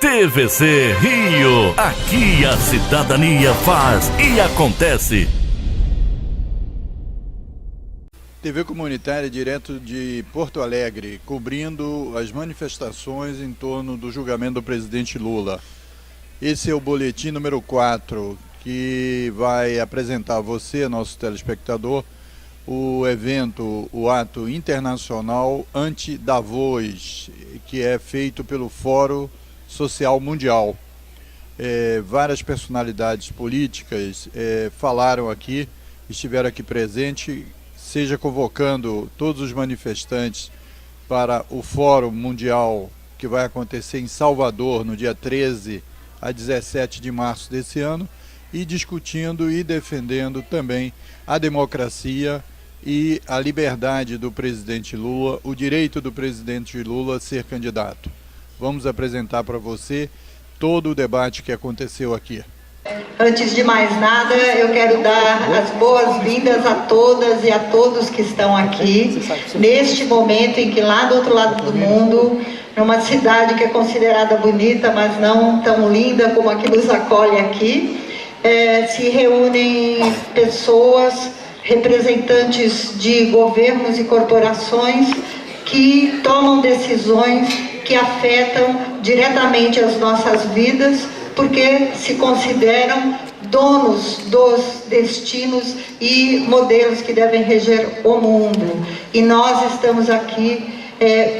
TVC Rio, aqui a cidadania faz e acontece. TV comunitária direto de Porto Alegre, cobrindo as manifestações em torno do julgamento do presidente Lula. Esse é o boletim número 4, que vai apresentar a você, nosso telespectador, o evento, o ato internacional anti-Davos, que é feito pelo Fórum Social Mundial. Várias personalidades políticas falaram aqui, estiveram aqui presentes, seja convocando todos os manifestantes para o Fórum Mundial que vai acontecer em Salvador no dia 13 a 17 de março desse ano, e discutindo e defendendo também a democracia e a liberdade do presidente Lula, o direito do presidente Lula a ser candidato. Vamos apresentar para você todo o debate que aconteceu aqui. Antes de mais nada, eu quero dar as boas-vindas a todas e a todos que estão aqui, neste momento em que lá do outro lado do mundo, numa cidade que é considerada bonita, mas não tão linda como a que nos acolhe aqui, se reúnem pessoas, representantes de governos e corporações que tomam decisões que afetam diretamente as nossas vidas, porque se consideram donos dos destinos e modelos que devem reger o mundo. E nós estamos aqui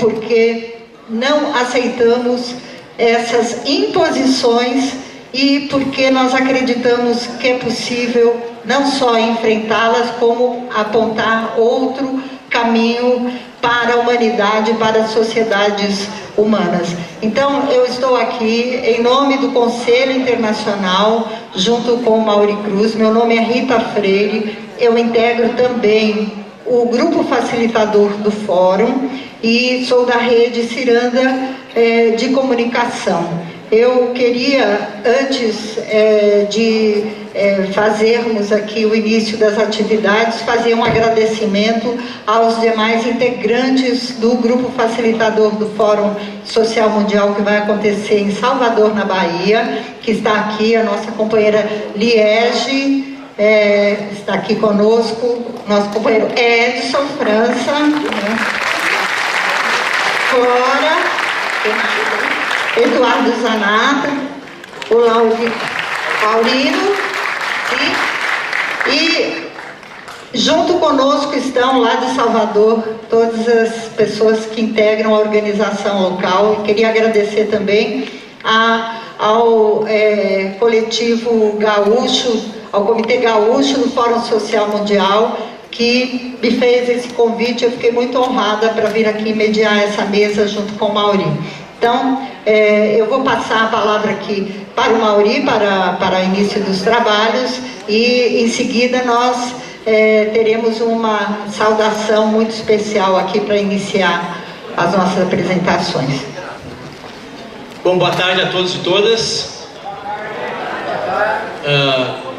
porque não aceitamos essas imposições e porque nós acreditamos que é possível não só enfrentá-las, como apontar outro caminho para a humanidade, para as sociedades humanas. Então, eu estou aqui em nome do Conselho Internacional, junto com o Mauri Cruz. Meu nome é Rita Freire, eu integro também o grupo facilitador do Fórum e sou da rede Ciranda de comunicação. Eu queria, antes de fazermos aqui o início das atividades, fazer um agradecimento aos demais integrantes do Grupo Facilitador do Fórum Social Mundial, que vai acontecer em Salvador, na Bahia, que está aqui, a nossa companheira Liege, está aqui conosco, nosso companheiro Edson França, Flora, Eduardo Zanata, o Laurino, e junto conosco estão lá de Salvador todas as pessoas que integram a organização local. E queria agradecer também ao coletivo gaúcho, ao Comitê Gaúcho do Fórum Social Mundial, que me fez esse convite. Eu fiquei muito honrada para vir aqui mediar essa mesa junto com o Mauri. Então, eu vou passar a palavra aqui para o Mauri, para o início dos trabalhos, e em seguida nós teremos uma saudação muito especial aqui para iniciar as nossas apresentações. Bom, boa tarde a todos e todas.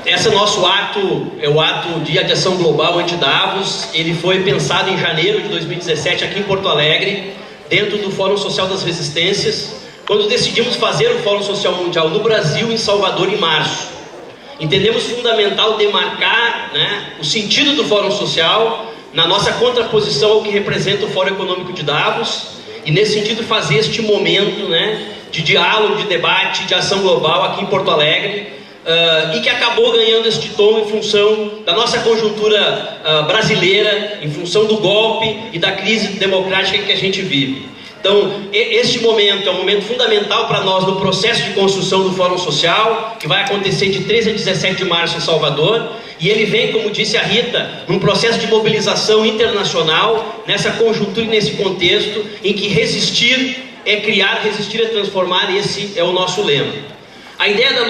Esse nosso ato é o ato Dia de Ação Global Anti-Davos. Ele foi pensado em janeiro de 2017 aqui em Porto Alegre, dentro do Fórum Social das Resistências, quando decidimos fazer o Fórum Social Mundial no Brasil, em Salvador, em março. Entendemos fundamental demarcar, o sentido do Fórum Social na nossa contraposição ao que representa o Fórum Econômico de Davos, e nesse sentido fazer este momento de diálogo, de debate, de ação global aqui em Porto Alegre, e que acabou ganhando este tom em função da nossa conjuntura brasileira, em função do golpe e da crise democrática que a gente vive. Então, este momento é um momento fundamental para nós no processo de construção do Fórum Social, que vai acontecer de 13 a 17 de março em Salvador, e ele vem, como disse a Rita, num processo de mobilização internacional, nessa conjuntura e nesse contexto, em que resistir é criar, resistir é transformar, esse é o nosso lema. A ideia do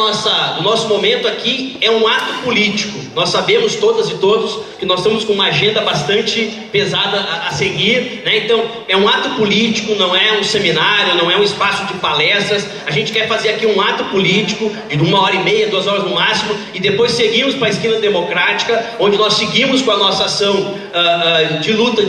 nosso momento aqui é um ato político. Nós sabemos todas e todos que nós estamos com uma agenda bastante pesada a seguir, Então, é um ato político, não é um seminário, não é um espaço de palestras. A gente quer fazer aqui um ato político de 1h30, 2 horas no máximo, e depois seguimos para a esquina democrática, onde nós seguimos com a nossa ação de luta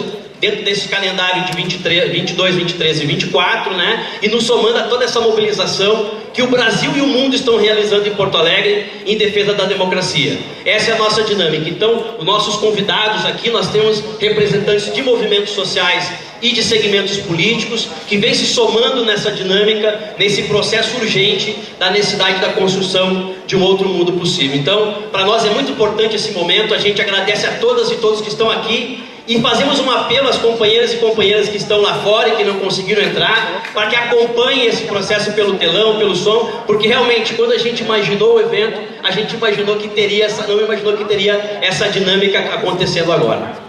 dentro desse calendário de 22, 23 e 24, né? E nos somando a toda essa mobilização que o Brasil e o mundo estão realizando em Porto Alegre em defesa da democracia. Essa é a nossa dinâmica. Então, os nossos convidados aqui, nós temos representantes de movimentos sociais e de segmentos políticos que vêm se somando nessa dinâmica, nesse processo urgente da necessidade da construção de um outro mundo possível. Então, para nós é muito importante esse momento. A gente agradece a todas e todos que estão aqui e fazemos um apelo às companheiras e companheiras que estão lá fora e que não conseguiram entrar, para que acompanhem esse processo pelo telão, pelo som, porque realmente quando a gente imaginou o evento, a gente imaginou que teria não imaginou que teria essa dinâmica acontecendo agora.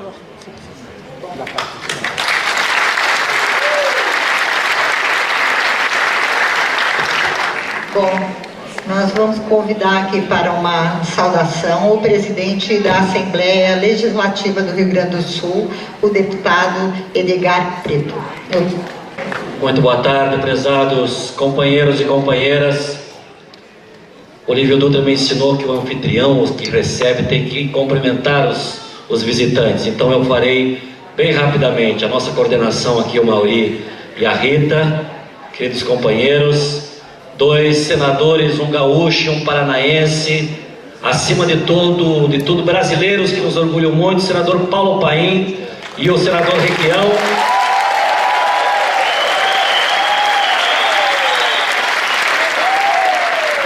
Bom, nós vamos convidar aqui para uma saudação o presidente da Assembleia Legislativa do Rio Grande do Sul, o deputado Edgar Preto. Muito boa tarde, prezados companheiros e companheiras. Olívio Dutra me ensinou que o anfitrião, o que recebe, tem que cumprimentar os visitantes. Então eu farei bem rapidamente. A nossa coordenação aqui, o Mauri e a Rita, queridos companheiros, 2 senadores, um gaúcho e um paranaense, acima de tudo brasileiros que nos orgulham muito, o senador Paulo Paim e o senador Requião.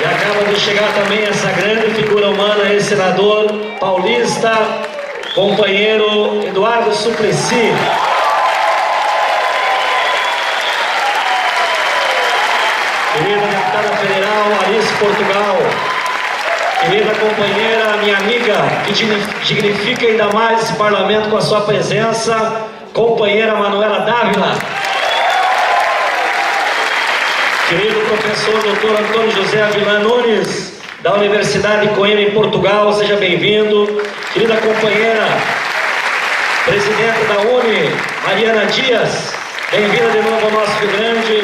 E acaba de chegar também essa grande figura humana, esse senador paulista, companheiro Eduardo Suplicy. Querida deputada federal Alice Portugal, querida companheira, minha amiga, que dignifica ainda mais esse parlamento com a sua presença, companheira Manuela Dávila, querido professor Dr. Antônio José Avilan Nunes, da Universidade de Coimbra em Portugal, seja bem-vindo, querida companheira, presidente da UNE, Mariana Dias, bem-vinda de novo ao nosso Rio Grande.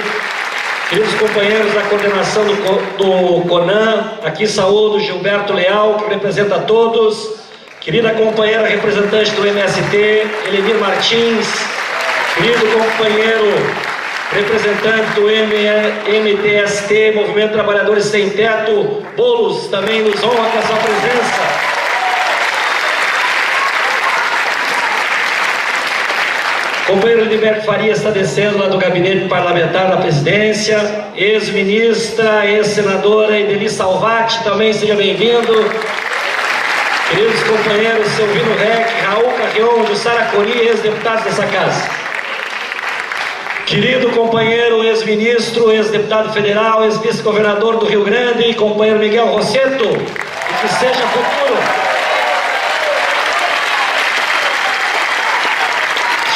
Queridos companheiros da coordenação do CONAN, aqui saúdo Gilberto Leal, que representa a todos. Querida companheira representante do MST, Elenir Martins. Querido companheiro representante do MTST, Movimento Trabalhadores Sem Teto, Boulos, também nos honra com a sua presença. Companheiro Lindbergh Faria está descendo lá do gabinete parlamentar da presidência, ex-ministra, ex-senadora Ideli Salvati, também seja bem-vindo. Queridos companheiros, Silvino Rec, Raul Carrion, Jussara Cori, ex-deputados dessa casa. Querido companheiro, ex-ministro, ex-deputado federal, ex-vice-governador do Rio Grande, companheiro Miguel Rosseto, e que seja futuro.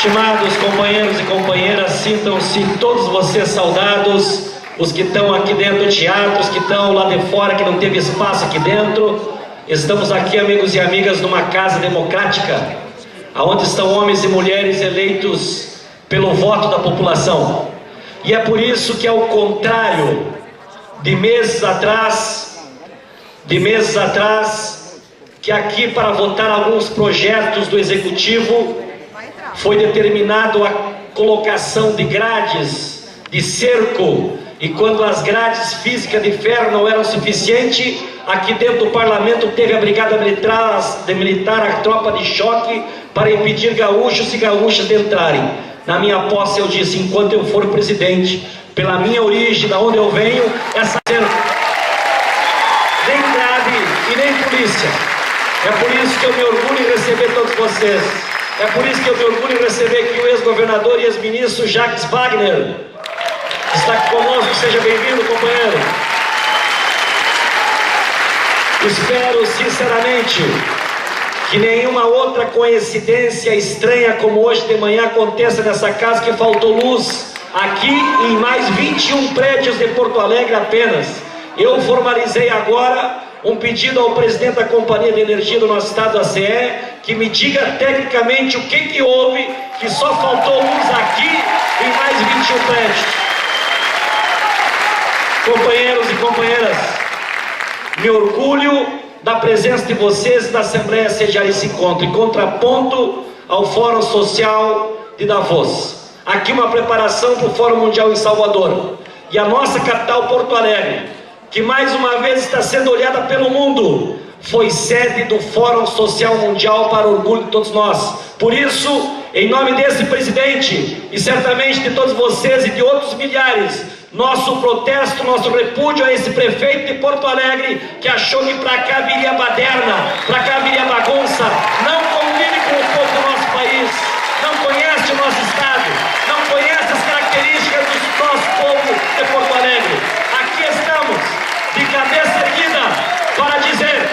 Estimados companheiros e companheiras, sintam-se todos vocês saudados, os que estão aqui dentro do teatro, os que estão lá de fora, que não teve espaço aqui dentro. Estamos aqui, amigos e amigas, numa casa democrática, onde estão homens e mulheres eleitos pelo voto da população. E é por isso que, ao contrário de meses atrás, que aqui para votar alguns projetos do Executivo, foi determinado a colocação de grades, de cerco, e quando as grades físicas de ferro não eram suficientes, aqui dentro do parlamento teve a brigada militar, a tropa de choque, para impedir gaúchos e gaúchas de entrarem. Na minha posse eu disse, enquanto eu for presidente, pela minha origem, da onde eu venho, essa cerco, nem grade e nem polícia. É por isso que eu me orgulho em receber todos vocês. É por isso que eu me orgulho em receber aqui o ex-governador e ex-ministro Jacques Wagner. Está aqui conosco, seja bem-vindo, companheiro. Espero, sinceramente, que nenhuma outra coincidência estranha como hoje de manhã aconteça nessa casa, que faltou luz aqui e em mais 21 prédios de Porto Alegre apenas. Eu formalizei agora um pedido ao presidente da Companhia de Energia do nosso estado, a CE, que me diga tecnicamente o que houve, que só faltou luz aqui e em mais 21 prédios. Companheiros e companheiras, me orgulho da presença de vocês da Assembleia sediar esse encontro, em contraponto ao Fórum Social de Davos. Aqui uma preparação para o Fórum Mundial em Salvador. E a nossa capital, Porto Alegre, que mais uma vez está sendo olhada pelo mundo, foi sede do Fórum Social Mundial para orgulho de todos nós. Por isso, em nome desse presidente e certamente de todos vocês e de outros milhares, nosso protesto, nosso repúdio a esse prefeito de Porto Alegre que achou que para cá viria baderna, para cá viria bagunça, não convive com o povo do nosso país, não conhece o nosso estado, não conhece as características do nosso povo de Porto Alegre. Aqui estamos, de cabeça erguida, para dizer: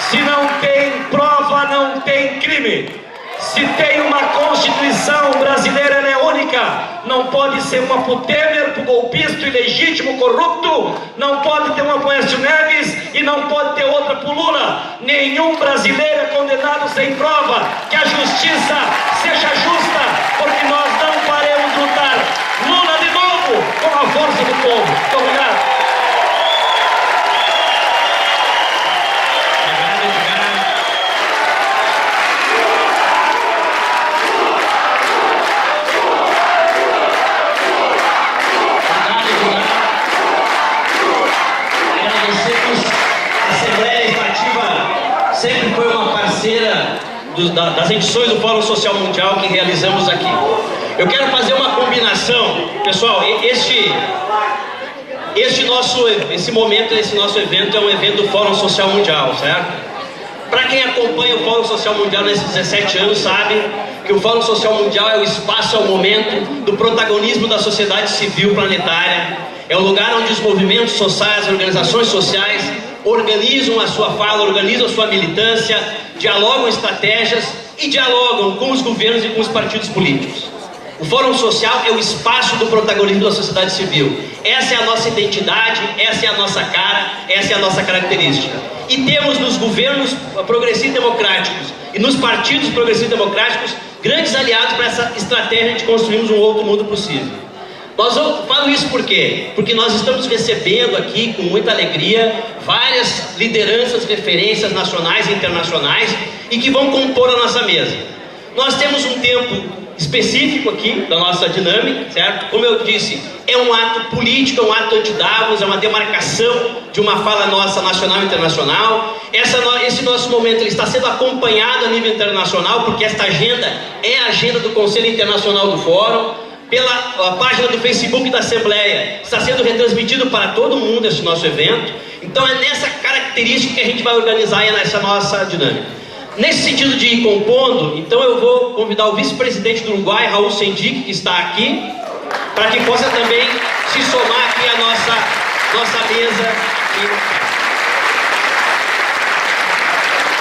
se não tem prova, não tem crime. Se tem uma Constituição brasileira, ela é única. Não pode ser uma pro Temer, pro golpista, ilegítimo, corrupto. Não pode ter uma pro Aécio Neves e não pode ter outra pro Lula. Nenhum brasileiro é condenado sem prova. Que a justiça seja justa, porque nós não faremos lutar Lula de novo com a força do povo. Muito obrigado. Sempre foi uma parceira das edições do Fórum Social Mundial que realizamos aqui. Eu quero fazer uma combinação, pessoal. Esse momento, esse nosso evento é um evento do Fórum Social Mundial, certo? Para quem acompanha o Fórum Social Mundial nesses 17 anos sabe que o Fórum Social Mundial é o espaço, é o momento do protagonismo da sociedade civil planetária. É o lugar onde os movimentos sociais, as organizações sociais organizam a sua fala, organizam a sua militância, dialogam estratégias e dialogam com os governos e com os partidos políticos. O Fórum Social é o espaço do protagonismo da sociedade civil. Essa é a nossa identidade, essa é a nossa cara, essa é a nossa característica. E temos nos governos progressistas democráticos e nos partidos progressistas democráticos grandes aliados para essa estratégia de construirmos um outro mundo possível. Falo isso por quê? Porque nós estamos recebendo aqui, com muita alegria, várias lideranças, referências nacionais e internacionais e que vão compor a nossa mesa. Nós temos um tempo específico aqui da nossa dinâmica, certo? Como eu disse, é um ato político, é um ato anti-Davos, é uma demarcação de uma fala nossa nacional e internacional. Esse nosso momento ele está sendo acompanhado a nível internacional, porque esta agenda é a agenda do Conselho Internacional do Fórum. Pela página do Facebook da Assembleia, está sendo retransmitido para todo mundo esse nosso evento. Então é nessa característica que a gente vai organizar essa nossa dinâmica. Nesse sentido de ir compondo, então eu vou convidar o vice-presidente do Uruguai, Raul Sendic, que está aqui, para que possa também se somar aqui à nossa mesa.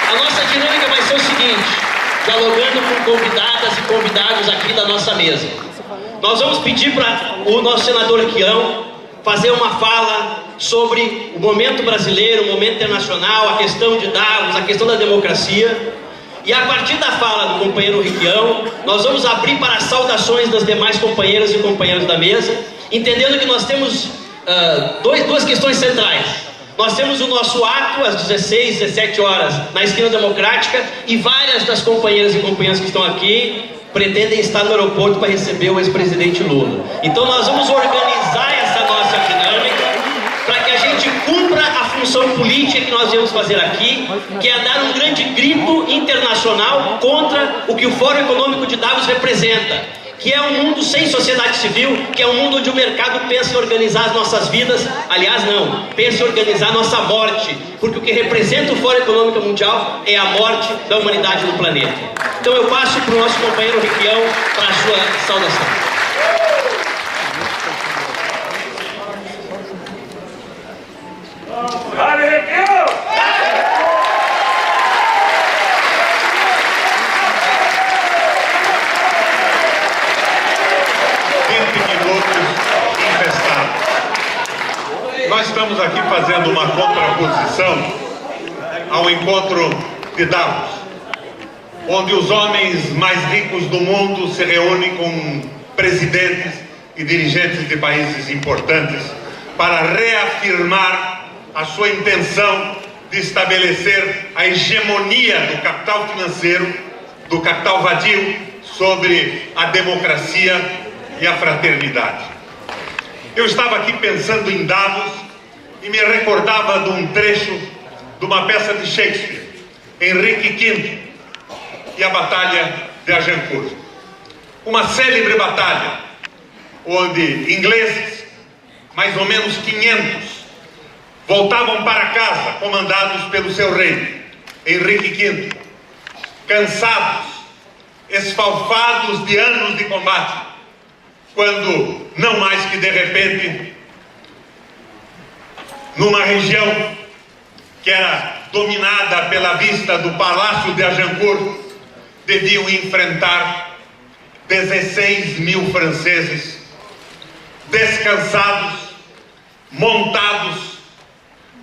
A nossa dinâmica vai ser o seguinte, dialogando com convidadas e convidados aqui da nossa mesa. Nós vamos pedir para o nosso senador Requião fazer uma fala sobre o momento brasileiro, o momento internacional, a questão de Davos, a questão da democracia. E a partir da fala do companheiro Requião, nós vamos abrir para as saudações das demais companheiras e companheiros da mesa, entendendo que nós temos duas questões centrais. Nós temos o nosso ato às 16, 17 horas na Esquina Democrática e várias das companheiras e companheiros que estão aqui pretendem estar no aeroporto para receber o ex-presidente Lula. Então nós vamos organizar essa nossa dinâmica para que a gente cumpra a função política que nós viemos fazer aqui, que é dar um grande grito internacional contra o que o Fórum Econômico de Davos representa, que é um mundo sem sociedade civil, que é um mundo onde o mercado pensa em organizar as nossas vidas, aliás não, pensa em organizar a nossa morte, porque o que representa o Fórum Econômico Mundial é a morte da humanidade no planeta. Então eu passo para o nosso companheiro Requião para a sua saudação. Vale, Requião! Nós estamos aqui fazendo uma contraposição ao encontro de Davos, onde os homens mais ricos do mundo se reúnem com presidentes e dirigentes de países importantes para reafirmar a sua intenção de estabelecer a hegemonia do capital financeiro, do capital vadio, sobre a democracia e a fraternidade. Eu estava aqui pensando em Davos e me recordava de um trecho de uma peça de Shakespeare, Henrique V e a Batalha de Agincourt. Uma célebre batalha onde ingleses, mais ou menos 500, voltavam para casa comandados pelo seu rei, Henrique V, cansados, esfalfados de anos de combate, quando, não mais que de repente, numa região que era dominada pela vista do Palácio de Agincourt, deviam enfrentar 16 mil franceses, descansados, montados,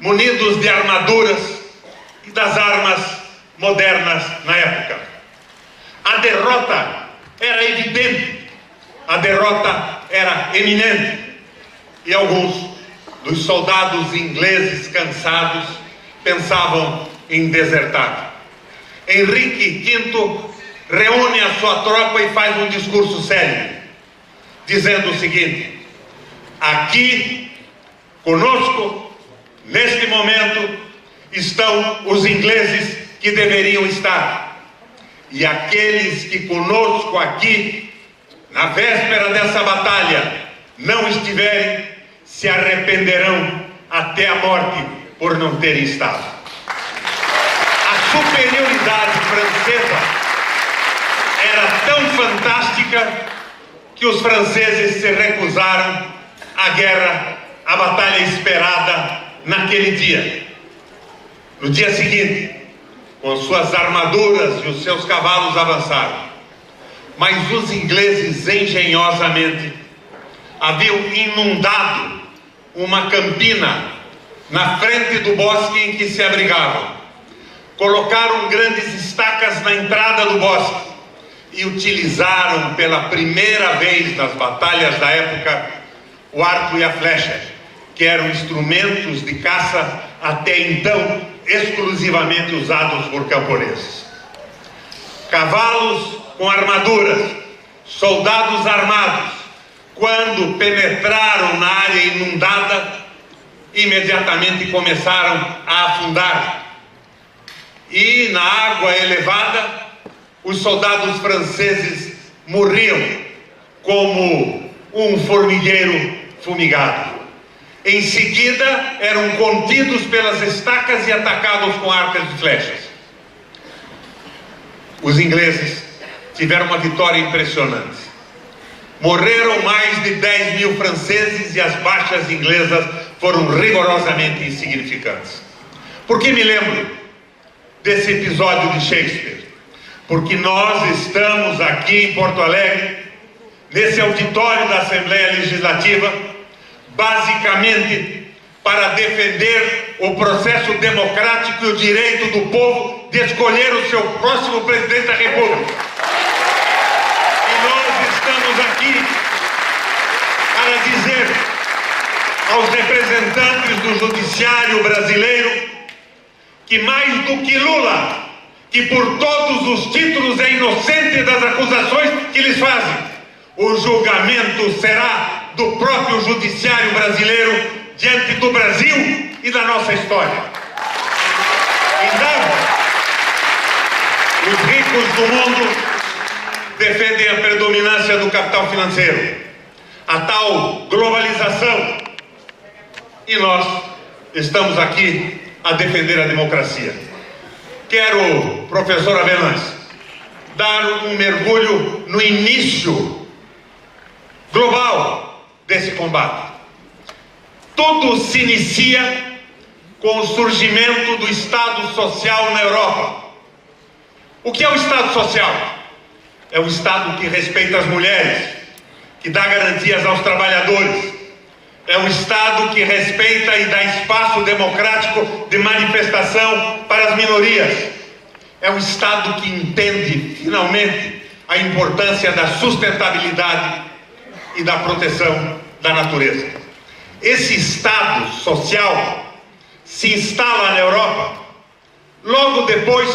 munidos de armaduras e das armas modernas na época. A derrota era evidente, a derrota era eminente, e alguns dos soldados ingleses cansados pensavam em desertar. Henrique V reúne a sua tropa e faz um discurso sério, dizendo o seguinte: aqui, conosco, neste momento, estão os ingleses que deveriam estar. E aqueles que conosco aqui, na véspera dessa batalha, não estiverem, se arrependerão até a morte por não terem estado. A superioridade francesa era tão fantástica que os franceses se recusaram à guerra, à batalha esperada naquele dia. No dia seguinte, com suas armaduras e os seus cavalos avançaram. Mas os ingleses, engenhosamente, haviam inundado uma campina na frente do bosque em que se abrigavam. Colocaram grandes estacas na entrada do bosque e utilizaram pela primeira vez nas batalhas da época o arco e a flecha, que eram instrumentos de caça até então exclusivamente usados por camponeses. Cavalos com armaduras, soldados armados, quando penetraram na área inundada, imediatamente começaram a afundar. E na água elevada, os soldados franceses morriam como um formigueiro fumigado. Em seguida, eram contidos pelas estacas e atacados com arcos e flechas. Os ingleses tiveram uma vitória impressionante. Morreram mais de 10 mil franceses e as baixas inglesas foram rigorosamente insignificantes. Por que me lembro desse episódio de Shakespeare? Porque nós estamos aqui em Porto Alegre, nesse auditório da Assembleia Legislativa, basicamente para defender o processo democrático e o direito do povo de escolher o seu próximo presidente da República. E nós estamos aqui para dizer aos representantes do judiciário brasileiro que, mais do que Lula, que por todos os títulos é inocente das acusações que lhes fazem, o julgamento será do próprio judiciário brasileiro diante do Brasil e da nossa história. Então, os ricos do mundo defendem a predominância do capital financeiro, a tal globalização, e nós estamos aqui a defender a democracia. Quero, professor Avelange, dar um mergulho no início global desse combate. Tudo se inicia com o surgimento do Estado Social na Europa. O que é o Estado Social? É o Estado que respeita as mulheres, que dá garantias aos trabalhadores. É um Estado que respeita e dá espaço democrático de manifestação para as minorias. É um Estado que entende, finalmente, a importância da sustentabilidade e da proteção da natureza. Esse Estado social se instala na Europa logo depois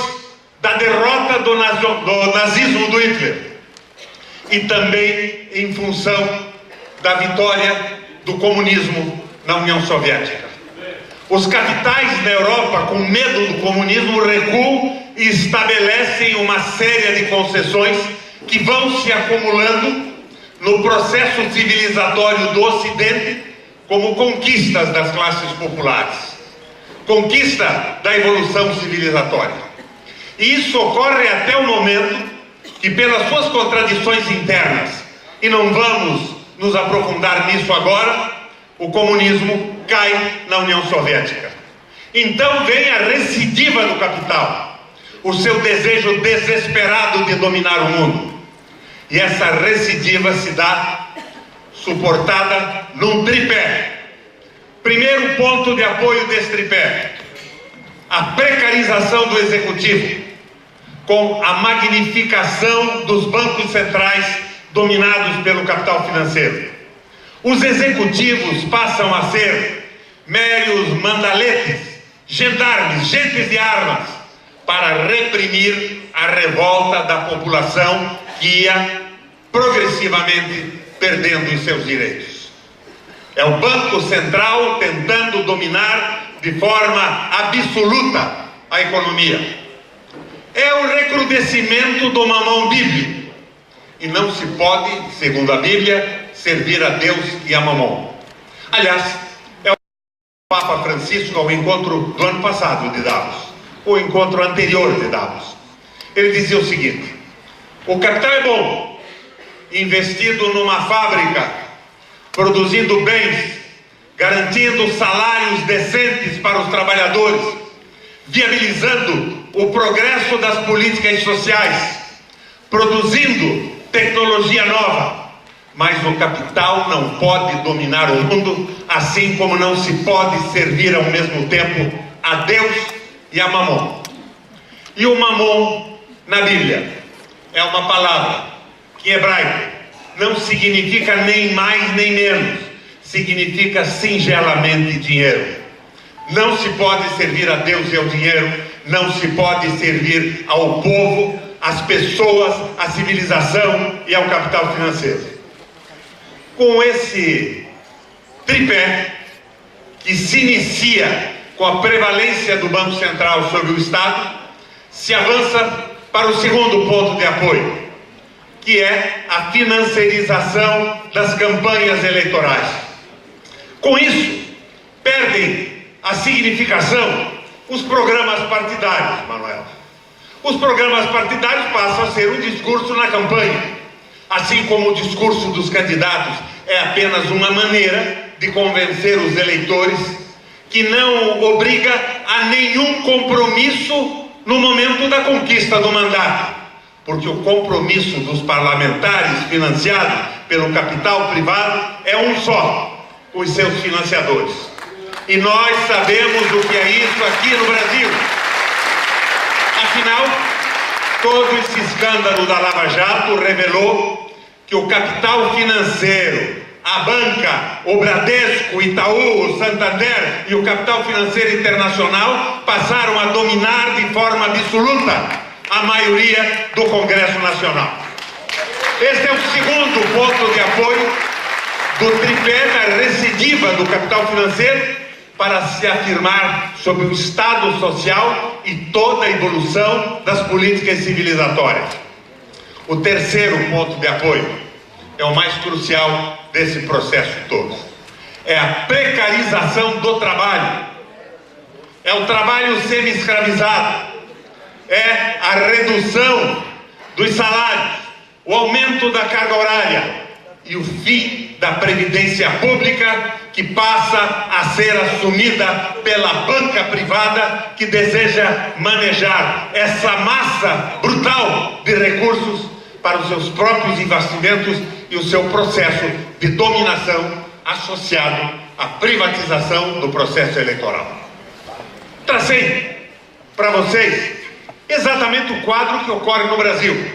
da derrota do nazismo do Hitler, e também em função da vitória do comunismo na União Soviética. Os capitais na Europa, com medo do comunismo, recuam e estabelecem uma série de concessões que vão se acumulando no processo civilizatório do Ocidente como conquistas das classes populares, conquista da evolução civilizatória. E isso ocorre até o momento que, pelas suas contradições internas, e não vamos nos aprofundar nisso agora, o comunismo cai na União Soviética. Então vem a recidiva do capital, o seu desejo desesperado de dominar o mundo. E essa recidiva se dá suportada num tripé. Primeiro ponto de apoio desse tripé: a precarização do executivo, com a magnificação dos bancos centrais dominados pelo capital financeiro. Os executivos passam a ser meros mandaletes, gendarmes, gentes de armas, para reprimir a revolta da população que ia progressivamente perdendo os seus direitos. É o Banco Central tentando dominar de forma absoluta a economia. É o recrudescimento do mamão bíblico. E não se pode, segundo a Bíblia, servir a Deus e a mamão. Aliás, é o Papa Francisco ao encontro do ano passado de Davos, o encontro anterior de Davos. Ele dizia o seguinte: o capital é bom, investido numa fábrica, produzindo bens, garantindo salários decentes para os trabalhadores, viabilizando o progresso das políticas sociais, produzindo tecnologia nova. Mas o capital não pode dominar o mundo, assim como não se pode servir ao mesmo tempo a Deus e a mamon. E o mamon, na Bíblia, é uma palavra que em hebraico não significa nem mais nem menos, significa singelamente dinheiro. Não se pode servir a Deus e ao dinheiro, não se pode servir ao povo, às pessoas, à civilização e ao capital financeiro. Com esse tripé, que se inicia com a prevalência do Banco Central sobre o Estado, se avança para o segundo ponto de apoio, que é a financiarização das campanhas eleitorais. Com isso, perdem a significação os programas partidários, Manuel. Os programas partidários passam a ser um discurso na campanha, assim como o discurso dos candidatos é apenas uma maneira de convencer os eleitores, que não obriga a nenhum compromisso no momento da conquista do mandato, porque o compromisso dos parlamentares financiados pelo capital privado é um só: os seus financiadores. E nós sabemos o que é isso aqui no Brasil. Afinal, todo esse escândalo da Lava Jato revelou que o capital financeiro, a banca, o Bradesco, o Itaú, o Santander e o capital financeiro internacional passaram a dominar de forma absoluta a maioria do Congresso Nacional. Este é o segundo ponto de apoio do tripé da recidiva do capital financeiro para se afirmar sobre o Estado social e toda a evolução das políticas civilizatórias. O terceiro ponto de apoio é o mais crucial desse processo todo. É a precarização do trabalho. É o trabalho semi-escravizado. É a redução dos salários, o aumento da carga horária e o fim da previdência pública, que passa a ser assumida pela banca privada, que deseja manejar essa massa brutal de recursos para os seus próprios investimentos e o seu processo de dominação associado à privatização do processo eleitoral. Tracei para vocês exatamente o quadro que ocorre no Brasil.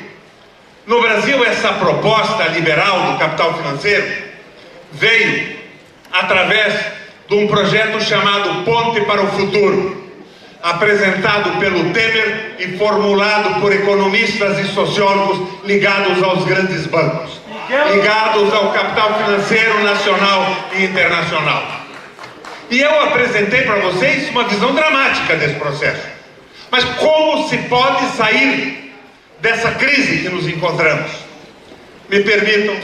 No Brasil, essa proposta liberal do capital financeiro veio através de um projeto chamado Ponte para o Futuro, apresentado pelo Temer e formulado por economistas e sociólogos ligados aos grandes bancos, ligados ao capital financeiro nacional e internacional. E eu apresentei para vocês uma visão dramática desse processo. Mas como se pode sair dessa crise que nos encontramos? Me permitam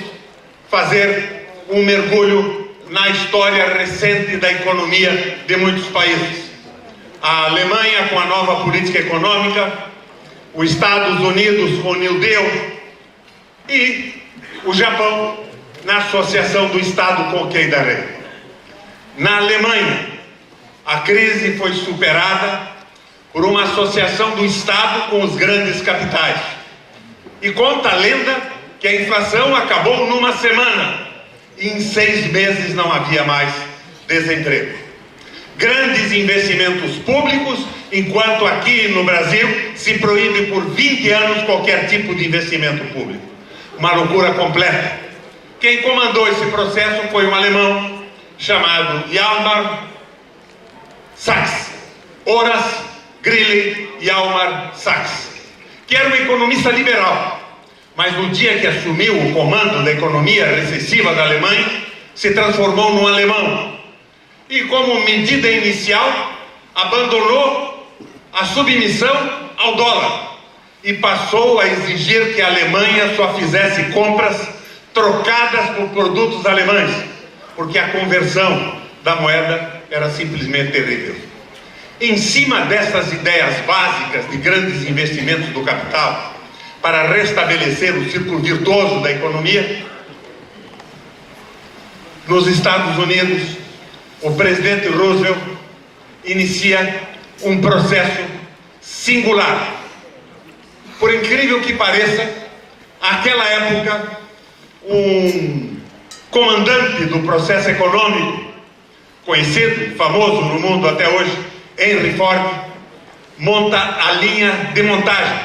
fazer um mergulho na história recente da economia de muitos países. A Alemanha com a nova política econômica, os Estados Unidos com o New Deal e o Japão na associação do Estado com o Keidarei. Na Alemanha, a crise foi superada por uma associação do Estado com os grandes capitais. E conta a lenda que a inflação acabou numa semana e em 6 meses não havia mais desemprego. Grandes investimentos públicos, enquanto aqui no Brasil se proíbe por 20 anos qualquer tipo de investimento público. Uma loucura completa. Quem comandou esse processo foi um alemão chamado Hjalmar Sachs, Horace Greeley Hjalmar Sachs, que era um economista liberal, mas no dia que assumiu o comando da economia recessiva da Alemanha, se transformou num alemão. E como medida inicial, abandonou a submissão ao dólar e passou a exigir que a Alemanha só fizesse compras trocadas por produtos alemães, porque a conversão da moeda era simplesmente terrível. Em cima dessas ideias básicas de grandes investimentos do capital, para restabelecer o círculo virtuoso da economia, nos Estados Unidos, o presidente Roosevelt inicia um processo singular. Por incrível que pareça, naquela época, um comandante do processo econômico, conhecido, famoso no mundo até hoje, Henry Ford, monta a linha de montagem.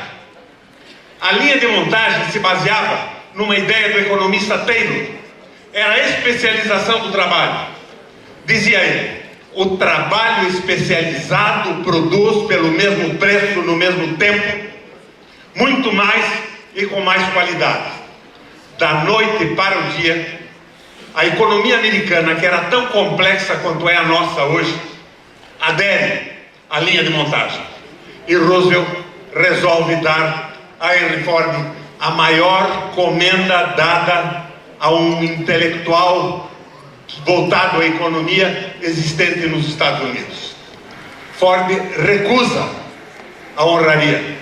A linha de montagem se baseava numa ideia do economista Taylor. Era a especialização do trabalho. Dizia ele: o trabalho especializado produz pelo mesmo preço, no mesmo tempo, muito mais e com mais qualidade. Da noite para o dia, a economia americana, que era tão complexa quanto é a nossa hoje, adere à linha de montagem. E Roosevelt resolve dar a Henry Ford a maior comenda dada a um intelectual voltado à economia existente nos Estados Unidos. Ford recusa a honraria,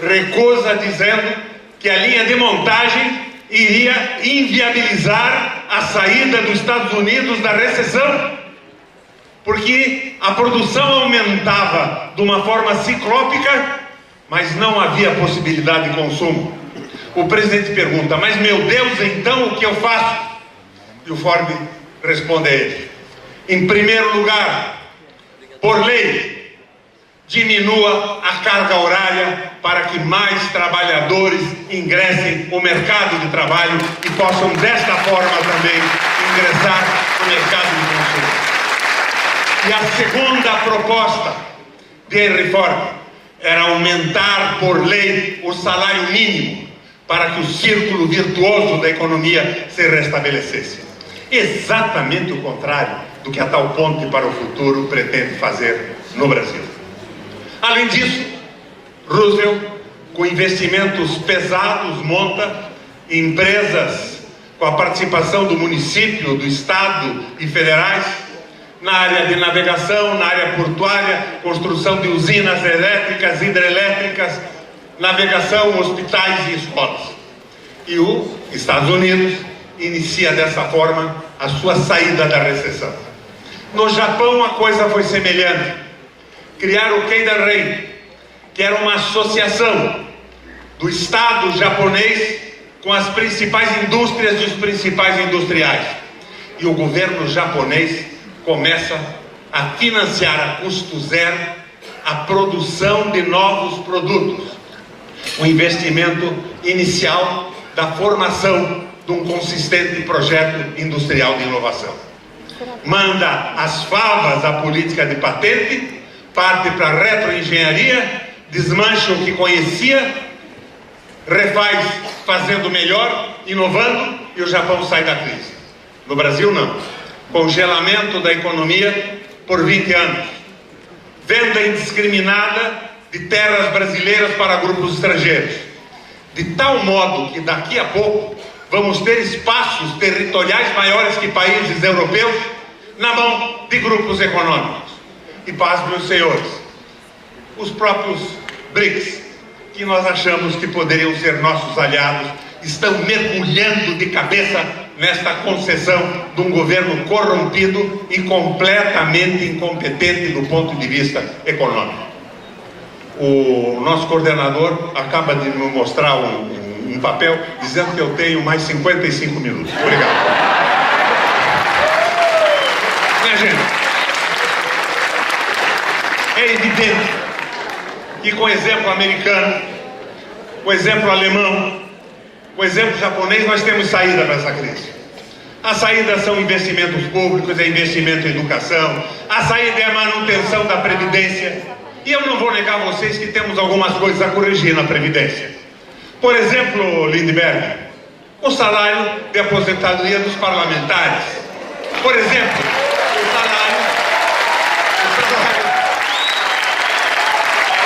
recusa dizendo que a linha de montagem iria inviabilizar a saída dos Estados Unidos da recessão, porque a produção aumentava de uma forma ciclópica, mas não havia possibilidade de consumo. O presidente pergunta: mas meu Deus, então o que eu faço? E o Ford responde a ele: em primeiro lugar, por lei, diminua a carga horária para que mais trabalhadores ingressem no mercado de trabalho e possam desta forma também ingressar no mercado de consumo. E a segunda proposta de Henry Ford era aumentar por lei o salário mínimo para que o círculo virtuoso da economia se restabelecesse. Exatamente o contrário do que a tal ponte para o futuro pretende fazer no Brasil. Além disso, Roosevelt, com investimentos pesados, monta empresas com a participação do município, do estado e federais, na área de navegação, na área portuária, construção de usinas elétricas, hidrelétricas, navegação, hospitais e escolas. E os Estados Unidos inicia dessa forma a sua saída da recessão. No Japão a coisa foi semelhante. Criaram o Keidarei, que era uma associação do Estado japonês com as principais indústrias e os principais industriais. E o governo japonês começa a financiar a custo zero a produção de novos produtos. O investimento inicial da formação de um consistente projeto industrial de inovação. Manda as favas à política de patente, parte para a retroengenharia, desmancha o que conhecia, refaz fazendo melhor, inovando, e o Japão sai da crise. No Brasil, não. Congelamento da economia por 20 anos. Venda indiscriminada de terras brasileiras para grupos estrangeiros. De tal modo que daqui a pouco vamos ter espaços territoriais maiores que países europeus na mão de grupos econômicos. E pasmem os senhores, os próprios BRICS, que nós achamos que poderiam ser nossos aliados, estão mergulhando de cabeça nesta concessão de um governo corrompido e completamente incompetente do ponto de vista econômico. O nosso coordenador acaba de me mostrar um papel dizendo que eu tenho mais 55 minutos. Obrigado. Minha gente, é evidente que com o exemplo americano, com o exemplo alemão, com o exemplo japonês, nós temos saída para essa crise. A saída são investimentos públicos, é investimento em educação, a saída é a manutenção da Previdência. E eu não vou negar a vocês que temos algumas coisas a corrigir na Previdência. Por exemplo, Lindbergh, o salário de aposentadoria dos parlamentares. Por exemplo,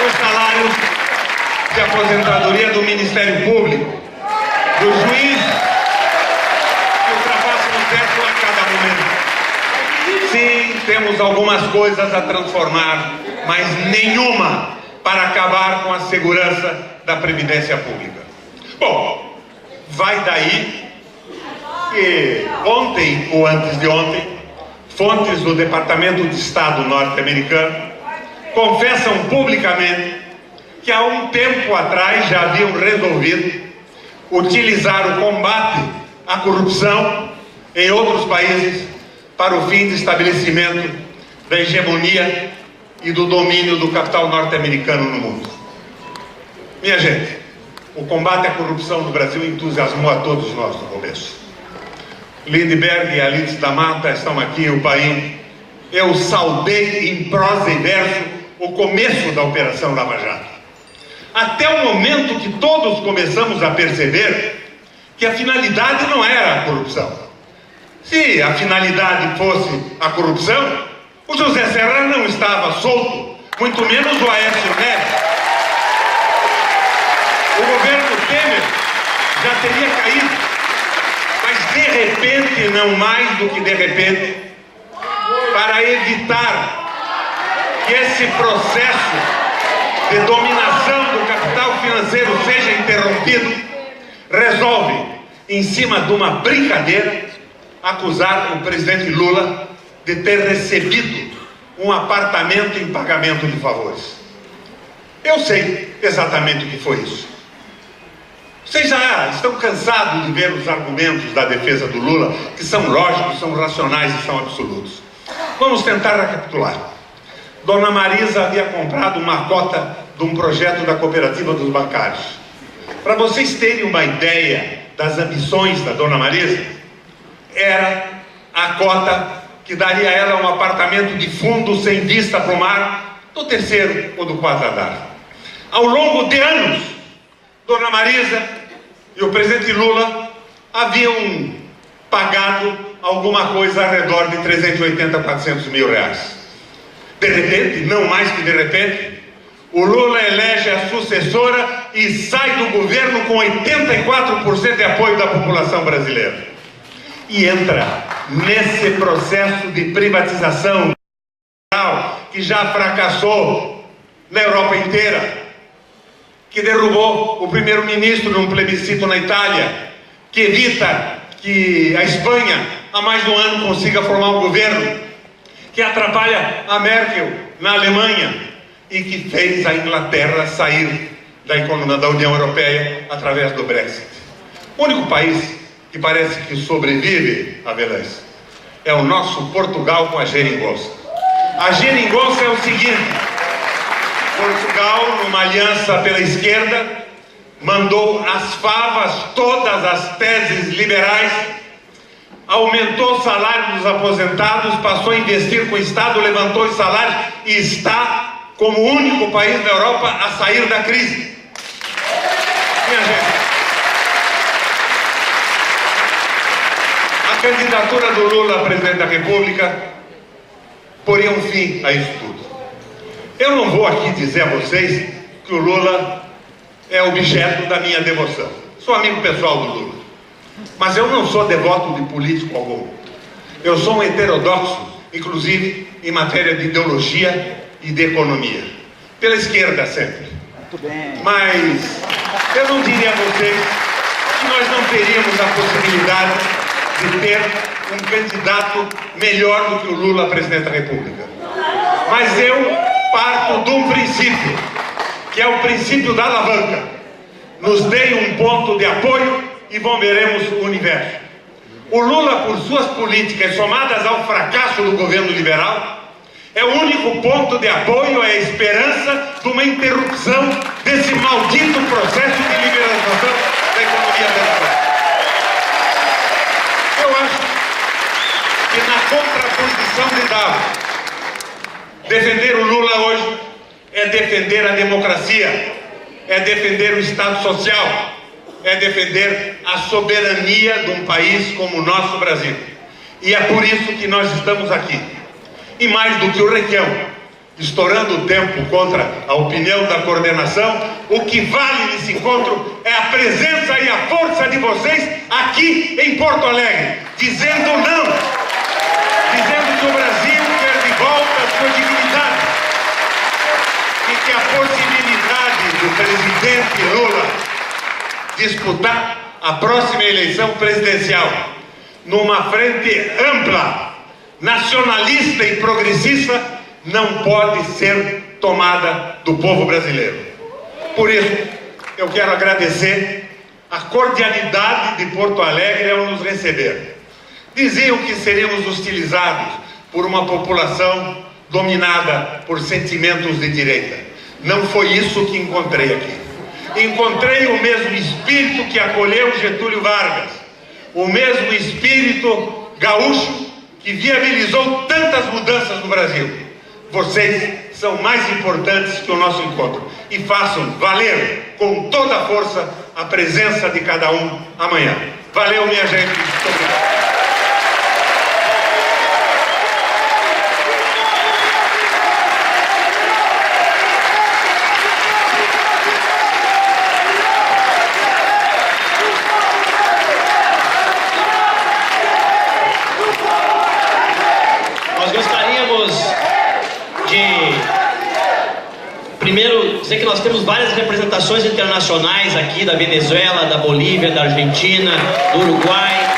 os salários de aposentadoria do Ministério Público, dos juízes, que ultrapassam o teto a cada momento. Sim, temos algumas coisas a transformar, mas nenhuma para acabar com a segurança da Previdência Pública. Bom, vai daí que ontem ou antes de ontem, fontes do Departamento de Estado norte-americano confessam publicamente que há um tempo atrás já haviam resolvido utilizar o combate à corrupção em outros países para o fim de estabelecimento da hegemonia e do domínio do capital norte-americano no mundo. Minha gente, o combate à corrupção no Brasil entusiasmou a todos nós no começo. Lindbergh e Alice da Mata estão aqui, o Paim. Eu saudei em prosa e verso o começo da Operação Lava Jato. Até o momento que todos começamos a perceber que a finalidade não era a corrupção. Se a finalidade fosse a corrupção, o José Serra não estava solto, muito menos o Aécio Neves. O governo Temer já teria caído, mas de repente, não mais do que de repente, para evitar que esse processo de dominação do capital financeiro seja interrompido, resolve, em cima de uma brincadeira, acusar o presidente Lula de ter recebido um apartamento em pagamento de favores. Eu sei exatamente o que foi isso. Vocês já estão cansados de ver os argumentos da defesa do Lula, que são lógicos, são racionais e são absolutos. Vamos tentar recapitular. Dona Marisa havia comprado uma cota de um projeto da Cooperativa dos Bancários. Para vocês terem uma ideia das ambições da Dona Marisa, era a cota que daria a ela um apartamento de fundo sem vista para o mar, do terceiro ou do quarto andar. Ao longo de anos, Dona Marisa e o presidente Lula haviam pagado alguma coisa ao redor de 380 a 400 mil reais. De repente, não mais que de repente, o Lula elege a sucessora e sai do governo com 84% de apoio da população brasileira. E entra nesse processo de privatização que já fracassou na Europa inteira, que derrubou o primeiro-ministro num plebiscito na Itália, que evita que a Espanha, há mais de um ano, consiga formar um governo, que atrapalha a Merkel na Alemanha e que fez a Inglaterra sair da economia da União Europeia através do Brexit. O único país que parece que sobrevive, Abelés, é o nosso Portugal com a geringonça. A geringonça é o seguinte: Portugal, numa aliança pela esquerda, mandou às favas todas as teses liberais, aumentou o salário dos aposentados, passou a investir com o Estado, levantou os salários e está como o único país na Europa a sair da crise. Minha gente, a candidatura do Lula a presidente da República poria um fim a isso tudo. Eu não vou aqui dizer a vocês que o Lula é objeto da minha devoção. Sou amigo pessoal do Lula, mas eu não sou devoto de político algum. Eu sou um heterodoxo, inclusive em matéria de ideologia e de economia. Pela esquerda sempre. Muito bem. Mas eu não diria a vocês que nós não teríamos a possibilidade de ter um candidato melhor do que o Lula a presidente da República. Mas eu parto de um princípio, que é o princípio da alavanca. Nos deem um ponto de apoio e veremos o universo. O Lula, por suas políticas somadas ao fracasso do governo liberal, é o único ponto de apoio, é a esperança de uma interrupção desse maldito processo de liberalização da economia brasileira. Eu acho que na contraposição de Davos, defender o Lula hoje é defender a democracia, é defender o Estado Social, é defender a soberania de um país como o nosso Brasil. E é por isso que nós estamos aqui. E mais do que o requião, estourando o tempo contra a opinião da coordenação, o que vale nesse encontro é a presença e a força de vocês aqui em Porto Alegre, dizendo não, dizendo que o Brasil quer de volta a sua dignidade e que a possibilidade do presidente Lula disputar a próxima eleição presidencial numa frente ampla, nacionalista e progressista, não pode ser tomada do povo brasileiro. Por isso, eu quero agradecer a cordialidade de Porto Alegre ao nos receber. Diziam que seríamos hostilizados por uma população dominada por sentimentos de direita. Não foi isso que encontrei aqui. Encontrei o mesmo espírito que acolheu Getúlio Vargas, o mesmo espírito gaúcho que viabilizou tantas mudanças no Brasil. Vocês são mais importantes que o nosso encontro e façam valer com toda a força a presença de cada um amanhã. Valeu, minha gente. Muito obrigado. Primeiro, dizer que nós temos várias representações internacionais aqui, da Venezuela, da Bolívia, da Argentina, do Uruguai.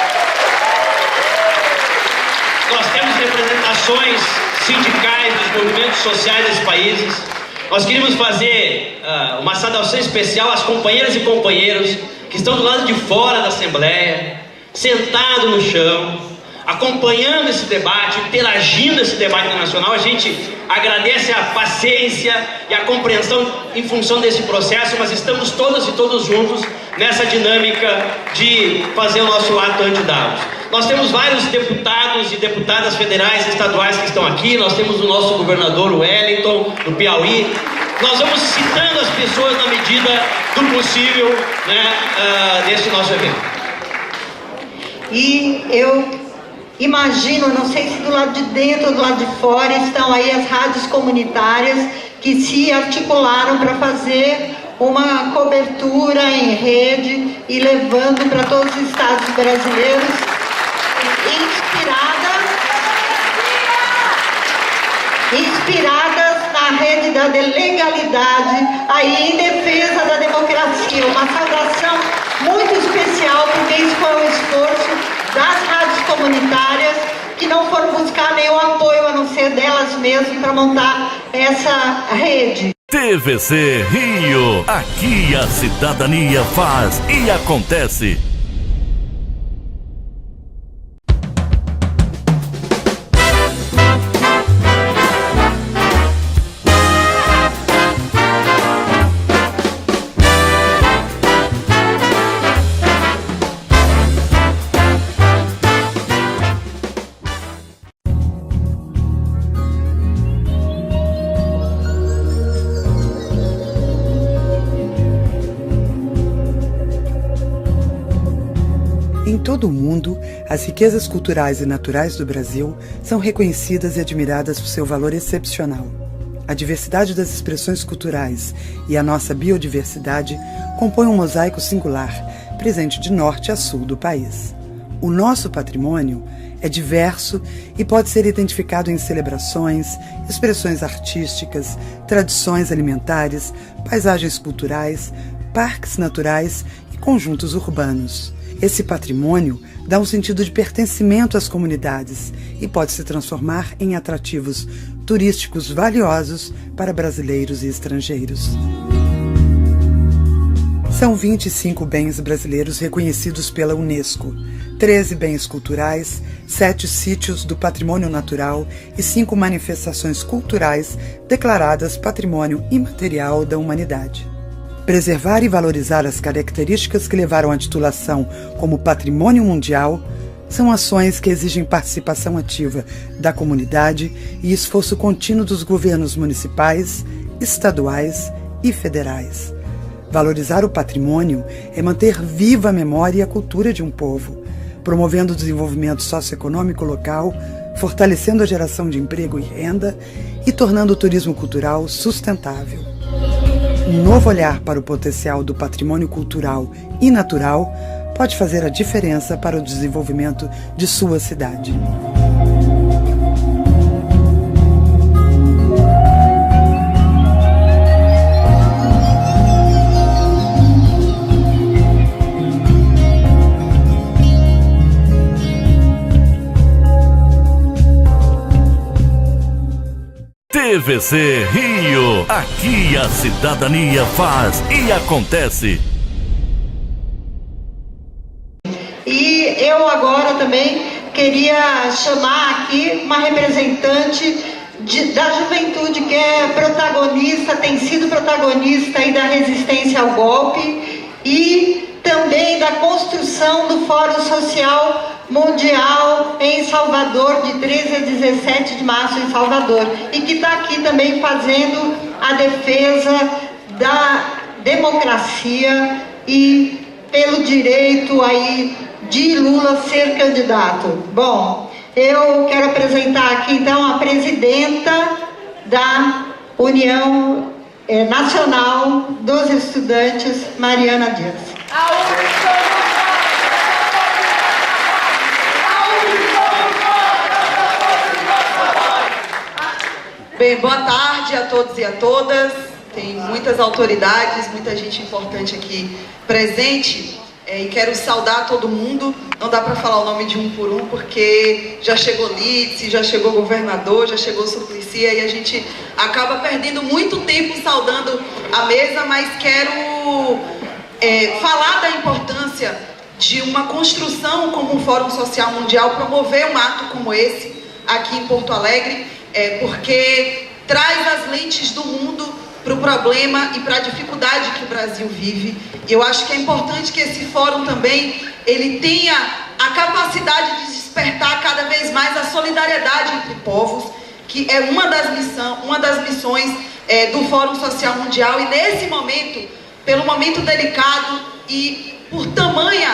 Nós temos representações sindicais dos movimentos sociais desses países. Nós queríamos fazer uma saudação especial às companheiras e companheiros que estão do lado de fora da Assembleia, sentados no chão, acompanhando esse debate, interagindo esse debate nacional. A gente agradece a paciência e a compreensão em função desse processo, mas estamos todas e todos juntos nessa dinâmica de fazer o nosso ato anti-Davos. Nós temos vários deputados e deputadas federais e estaduais que estão aqui. Nós temos o nosso governador Wellington, do Piauí. Nós vamos citando as pessoas na medida do possível, né, nesse nosso evento. E eu imagino, não sei se do lado de dentro ou do lado de fora, estão aí as rádios comunitárias que se articularam para fazer uma cobertura em rede e levando para todos os estados brasileiros, inspiradas na rede da legalidade, aí em defesa da democracia. Uma saudação muito especial, porque isso foi um esforço das rádios comunitárias que não foram buscar nenhum apoio a não ser delas mesmas para montar essa rede. TVC Rio, aqui a cidadania faz e acontece. todo o mundo, as riquezas culturais e naturais do Brasil são reconhecidas e admiradas por seu valor excepcional. A diversidade das expressões culturais e a nossa biodiversidade compõem um mosaico singular, presente de norte a sul do país. O nosso patrimônio é diverso e pode ser identificado em celebrações, expressões artísticas, tradições alimentares, paisagens culturais, parques naturais e conjuntos urbanos. Esse patrimônio dá um sentido de pertencimento às comunidades e pode se transformar em atrativos turísticos valiosos para brasileiros e estrangeiros. São 25 bens brasileiros reconhecidos pela Unesco, 13 bens culturais, 7 sítios do patrimônio natural e 5 manifestações culturais declaradas Patrimônio Imaterial da Humanidade. Preservar e valorizar as características que levaram à titulação como Patrimônio Mundial são ações que exigem participação ativa da comunidade e esforço contínuo dos governos municipais, estaduais e federais. Valorizar o patrimônio é manter viva a memória e a cultura de um povo, promovendo o desenvolvimento socioeconômico local, fortalecendo a geração de emprego e renda e tornando o turismo cultural sustentável. Um novo olhar para o potencial do patrimônio cultural e natural pode fazer a diferença para o desenvolvimento de sua cidade. TVC Rio, aqui a cidadania faz e acontece. E eu agora também queria chamar aqui uma representante da juventude que é protagonista, tem sido protagonista aí da resistência ao golpe e também da construção do Fórum Social Mundial em Salvador, de 13 a 17 de março em Salvador, e que está aqui também fazendo a defesa da democracia e pelo direito aí de Lula ser candidato. Bom, eu quero apresentar aqui então a presidenta da União Nacional dos Estudantes, Mariana Dias. Bem, boa tarde a todos e a todas. Tem muitas autoridades, muita gente importante aqui presente. E quero saudar todo mundo. Não dá para falar o nome de um por um, porque já chegou Lídice, já chegou governador, já chegou Suplicy, e a gente acaba perdendo muito tempo saudando a mesa, mas quero falar da importância de uma construção como um Fórum Social Mundial, promover um ato como esse aqui em Porto Alegre, porque traz as lentes do mundo para o problema e para a dificuldade que o Brasil vive. E eu acho que é importante que esse fórum também ele tenha a capacidade de despertar cada vez mais a solidariedade entre povos, que é uma das missões do Fórum Social Mundial. E nesse momento, pelo momento delicado e por tamanha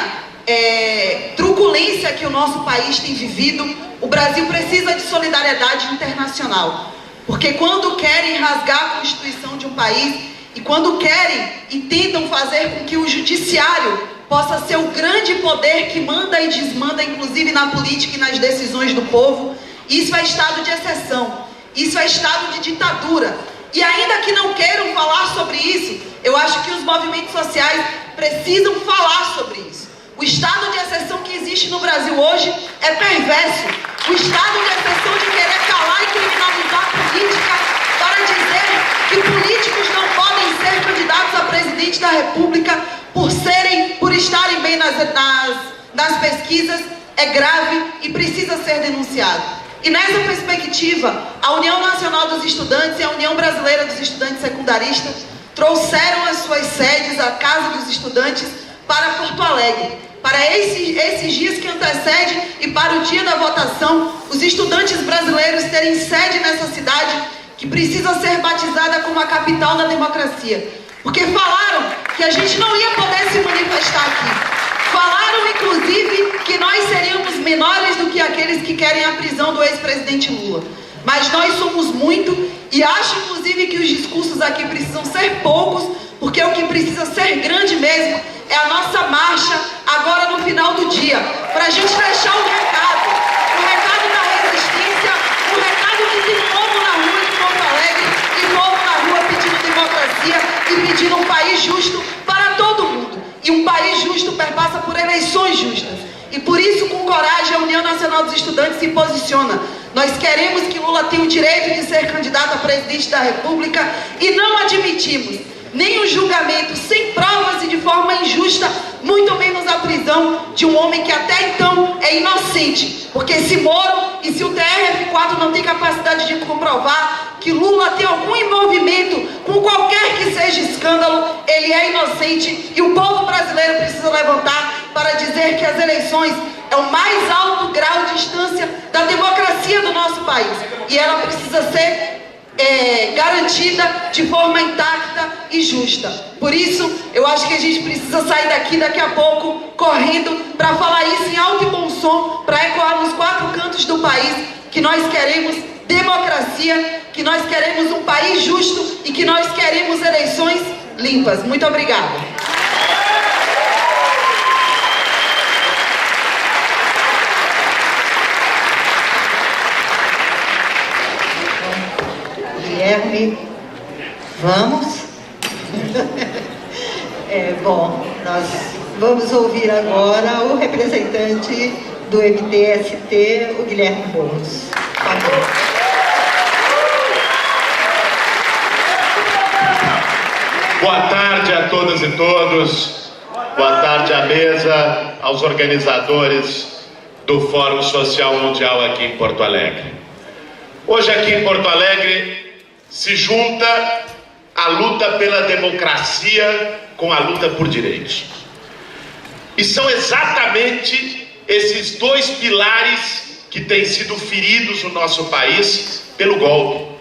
truculência que o nosso país tem vivido, o Brasil precisa de solidariedade internacional. Porque quando querem rasgar a Constituição de um país e quando querem e tentam fazer com que o judiciário possa ser o grande poder que manda e desmanda, inclusive na política e nas decisões do povo, isso é estado de exceção, isso é estado de ditadura. E ainda que não queiram falar sobre isso, eu acho que os movimentos sociais precisam falar sobre isso. O estado de exceção que existe no Brasil hoje é perverso. O estado de exceção de querer calar e criminalizar a política para dizer que políticos não podem ser candidatos a presidente da República por estarem bem nas pesquisas é grave e precisa ser denunciado. E nessa perspectiva, a União Nacional dos Estudantes e a União Brasileira dos Estudantes Secundaristas trouxeram as suas sedes, a Casa dos Estudantes, para Porto Alegre. Para esses dias que antecedem e para o dia da votação, os estudantes brasileiros terem sede nessa cidade que precisa ser batizada como a capital da democracia. Porque falaram que a gente não ia poder se manifestar aqui. Falaram, inclusive, que nós seríamos menores do que aqueles que querem a prisão do ex-presidente Lula. Mas nós somos muito e acho, inclusive, que os discursos aqui precisam ser poucos, porque o que precisa ser grande mesmo é a nossa marcha agora no final do dia, para a gente fechar o recado da resistência, o recado que tem povo na rua de Porto Alegre e povo na rua pedindo democracia e pedindo um país justo para todo mundo. E um país justo perpassa por eleições justas. E por isso, com coragem, a União Nacional dos Estudantes se posiciona. Nós queremos que Lula tenha o direito de ser candidato a presidente da República e não admitimos nenhum julgamento sem provas e de forma injusta, muito menos a prisão de um homem que até então é inocente. Porque se Moro e se o TRF4 não tem capacidade de comprovar que Lula tem algum envolvimento com qualquer que seja escândalo, ele é inocente e o povo brasileiro precisa levantar para dizer que as eleições é o mais alto grau de instância da democracia do nosso país e ela precisa ser garantida de forma intacta e justa. Por isso, eu acho que a gente precisa sair daqui a pouco, correndo, para falar isso em alto e bom som, para ecoar nos 4 cantos do país, que nós queremos democracia, que nós queremos um país justo e que nós queremos eleições limpas. Muito obrigada. Guilherme, vamos? Bom, nós vamos ouvir agora o representante do MTST, o Guilherme Boulos. Por favor. Boa tarde a todas e todos. Boa tarde à mesa, aos organizadores do Fórum Social Mundial aqui em Porto Alegre. Hoje aqui em Porto Alegre se junta a luta pela democracia com a luta por direitos. E são exatamente esses 2 pilares que têm sido feridos no nosso país pelo golpe.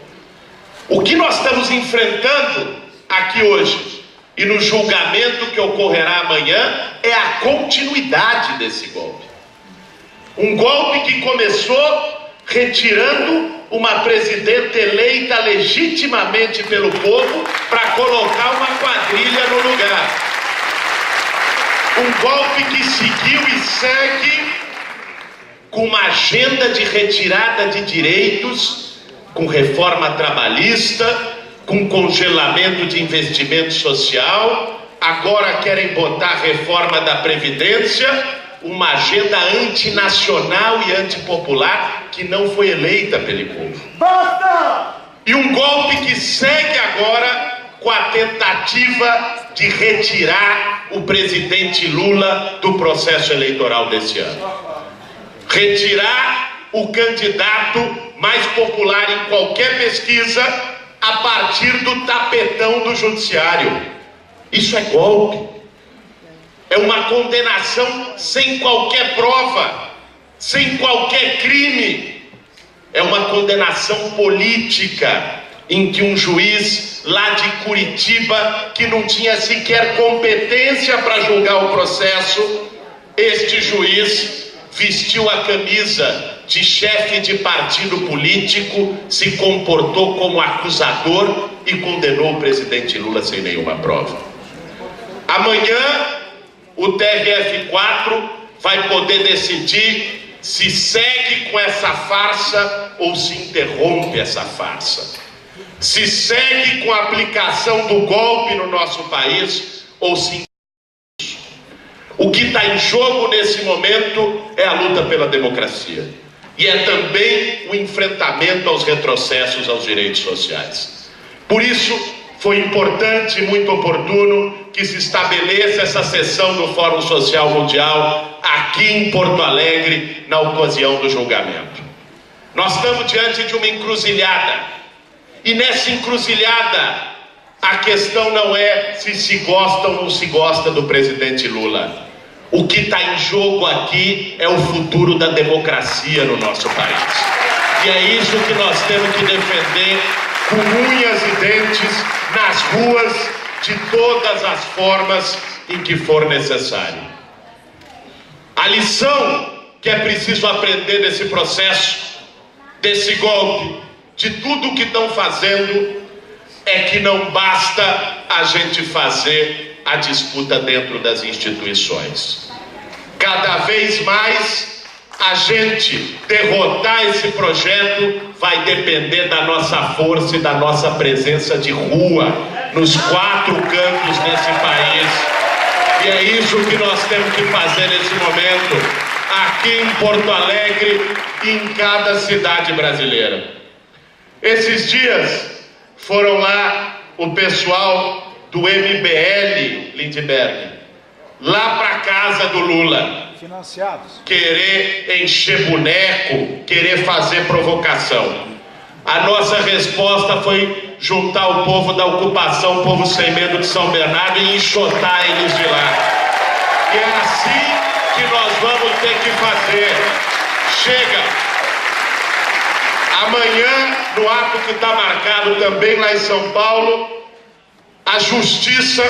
O que nós estamos enfrentando aqui hoje e no julgamento que ocorrerá amanhã é a continuidade desse golpe. Um golpe que começou retirando uma presidenta eleita legitimamente pelo povo para colocar uma quadrilha no lugar. Um golpe que seguiu e segue com uma agenda de retirada de direitos, com reforma trabalhista, com congelamento de investimento social, agora querem botar a reforma da Previdência, uma agenda antinacional e antipopular que não foi eleita pelo povo. Basta! E um golpe que segue agora com a tentativa de retirar o presidente Lula do processo eleitoral desse ano. Retirar o candidato mais popular em qualquer pesquisa a partir do tapetão do judiciário. Isso é golpe. É uma condenação sem qualquer prova, sem qualquer crime. É uma condenação política em que um juiz lá de Curitiba, que não tinha sequer competência para julgar o processo, este juiz vestiu a camisa de chefe de partido político, se comportou como acusador e condenou o presidente Lula sem nenhuma prova. Amanhã o TRF4 vai poder decidir se segue com essa farsa ou se interrompe essa farsa. Se segue com a aplicação do golpe no nosso país ou se... O que está em jogo nesse momento é a luta pela democracia. E é também o enfrentamento aos retrocessos aos direitos sociais. Por isso, foi importante e muito oportuno que se estabeleça essa sessão do Fórum Social Mundial aqui em Porto Alegre, na ocasião do julgamento. Nós estamos diante de uma encruzilhada. E nessa encruzilhada, a questão não é se gosta ou não se gosta do presidente Lula. O que está em jogo aqui é o futuro da democracia no nosso país. E é isso que nós temos que defender com unhas e dentes nas ruas de todas as formas em que for necessário. A lição que é preciso aprender desse processo, desse golpe, de tudo o que estão fazendo, é que não basta a gente fazer a disputa dentro das instituições. Cada vez mais a gente derrotar esse projeto vai depender da nossa força e da nossa presença de rua nos 4 cantos desse país. E é isso que nós temos que fazer nesse momento, aqui em Porto Alegre e em cada cidade brasileira. Esses dias foram lá o pessoal do MBL Lindbergh, lá para casa do Lula, financiados, querer encher boneco, querer fazer provocação. A nossa resposta foi juntar o povo da ocupação, o povo sem medo de São Bernardo, e enxotar eles de lá. E é assim que nós vamos ter que fazer. Chega! Amanhã, no ato que está marcado também lá em São Paulo, a justiça,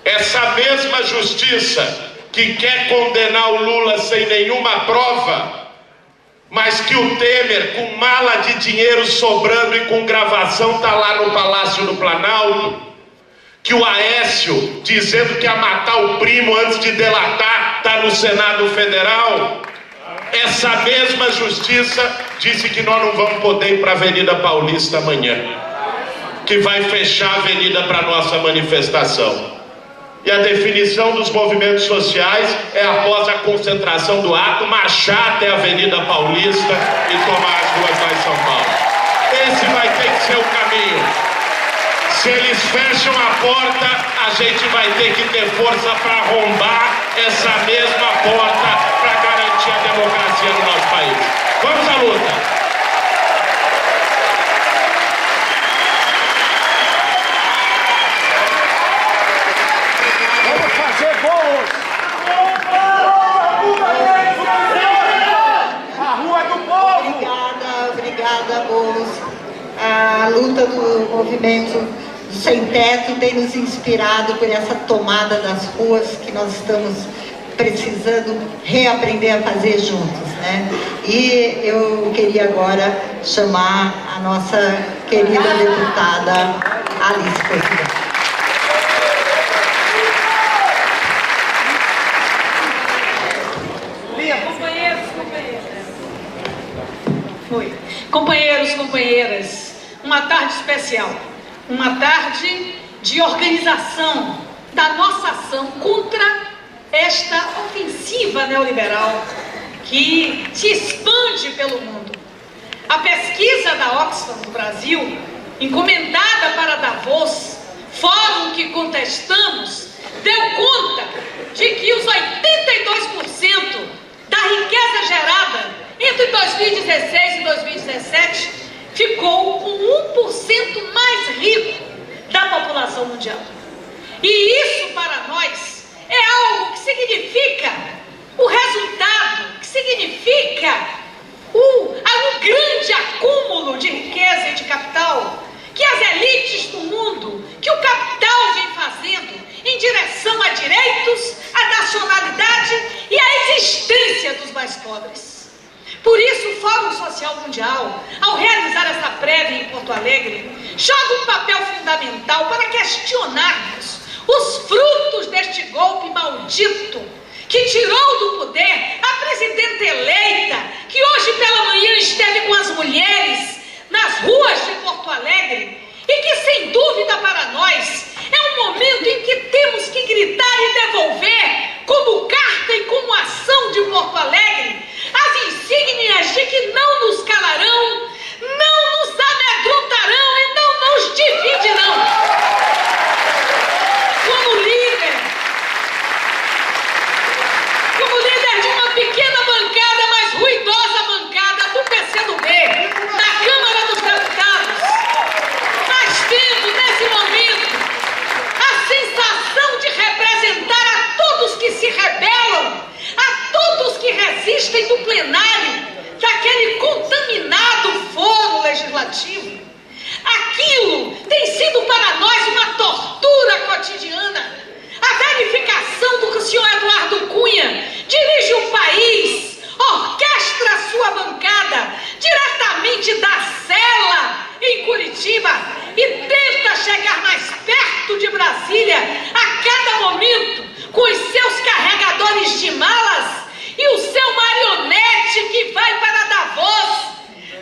essa mesma justiça que quer condenar o Lula sem nenhuma prova, mas que o Temer, com mala de dinheiro sobrando e com gravação, está lá no Palácio do Planalto, que o Aécio, dizendo que ia matar o primo antes de delatar, está no Senado Federal. Essa mesma justiça disse que nós não vamos poder ir para a Avenida Paulista amanhã, que vai fechar a avenida para nossa manifestação. E a definição dos movimentos sociais é, após a concentração do ato, marchar até a Avenida Paulista e tomar as ruas lá em São Paulo. Esse vai ter que ser o caminho. Se eles fecham a porta, a gente vai ter que ter força para arrombar essa mesma porta para garantir a democracia no nosso país. Vamos à luta! Obrigada, Boulos. A luta do movimento Sem Teto tem nos inspirado por essa tomada das ruas que nós estamos precisando reaprender a fazer juntos, né? E eu queria agora chamar a nossa querida deputada Alice Portugal. Companheiros, companheiras, uma tarde especial, uma tarde de organização da nossa ação contra esta ofensiva neoliberal que se expande pelo mundo. A pesquisa da Oxfam no Brasil, encomendada para Davos, fórum que contestamos, deu conta de que os 82% da riqueza gerada entre 2016 e 2017, ficou com 1% mais rico da população mundial. E isso, para nós, é algo que significa o resultado, que significa o grande acúmulo de riqueza e de capital que as elites do mundo, que o capital vem fazendo em direção a direitos, a nacionalidade e a existência dos mais pobres. Por isso, o Fórum Social Mundial, ao realizar essa prévia em Porto Alegre, joga um papel fundamental para questionarmos os frutos deste golpe maldito que tirou do poder a presidenta eleita, que hoje pela manhã esteve com as mulheres nas ruas de Porto Alegre e que, sem dúvida para nós, é um momento em que temos que gritar e devolver, como carta e como ação de Porto Alegre, as insígnias de que não nos calarão, não nos amedrontarão e não nos dividirão. Como líder de uma pequena bancada, mas ruidosa bancada do PCdoB, na Câmara dos Deputados, nós temos nesse momento a sensação de representar a todos que se rebelam, a todos que resistem do plenário, daquele Brasília a cada momento com os seus carregadores de malas e o seu marionete que vai para Davos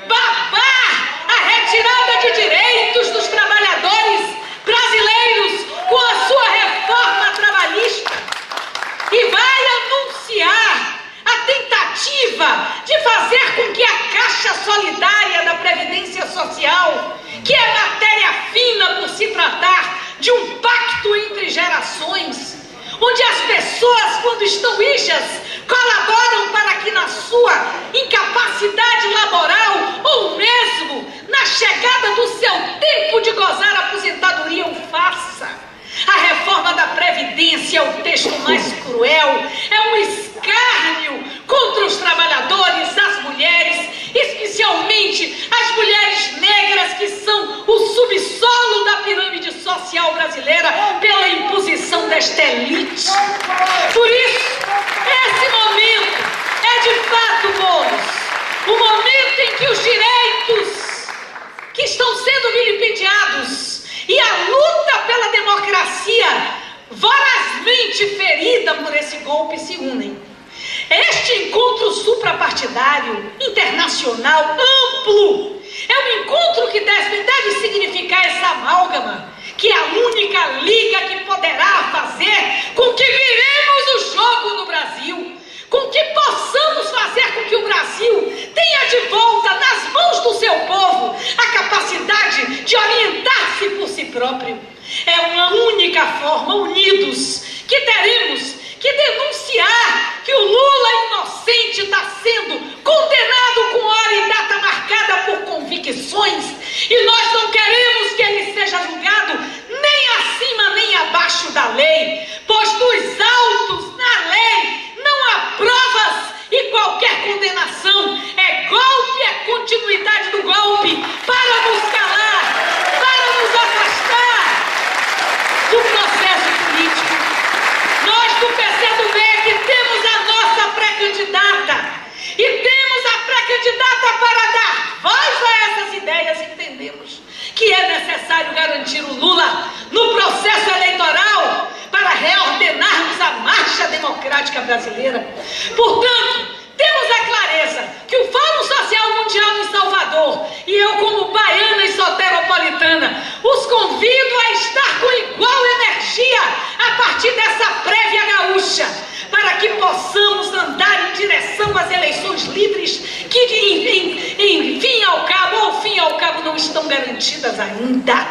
babar a retirada de direitos dos trabalhadores brasileiros com a sua reforma trabalhista e vai anunciar a tentativa de fazer com que a Caixa Solidária da Previdência Social, que é matéria fina por se tratar de um pacto entre gerações, onde as pessoas, quando estão ijas, colaboram para que na sua incapacidade laboral ou mesmo na chegada do seu tempo de gozar a aposentadoria o faça. A reforma da Previdência é o texto mais cruel, é um escárnio contra os trabalhadores, as mulheres, especialmente as mulheres negras que são o subsolo da pirâmide social brasileira pela imposição desta elite. Por isso, esse momento é de fato, Boulos, o momento em que os direitos que estão sendo vilipendiados e a luta pela democracia vorazmente ferida por esse golpe se unem. Este encontro suprapartidário, internacional, amplo, é um encontro que deve significar essa amálgama, que é a única liga que poderá fazer com que viremos o jogo no Brasil, com que possamos fazer com que o Brasil tenha de volta nas mãos do seu povo a capacidade de orientar-se por si próprio. É uma única forma, unidos, que teremos que denunciar que o Lula inocente está sendo condenado com hora e data marcada por convicções, e nós não queremos que ele seja julgado nem acima nem abaixo da lei, pois dos autos na lei não há provas e qualquer condenação é golpe, é continuidade do golpe para nos calar, para nos afastar do processo político. Nós do PCdoB temos a nossa pré-candidata e temos a pré-candidata para dar voz a essas ideias. Entendemos que é necessário garantir o Lula no processo eleitoral para reordenarmos a marcha democrática brasileira. Portanto, temos a clareza que o Fórum Social Mundial em Salvador, e eu como baiana e soteropolitana, os convido a estar com igual energia a partir dessa prévia gaúcha, para que possamos andar em direção às eleições livres que, enfim ao cabo, não estão garantidas ainda.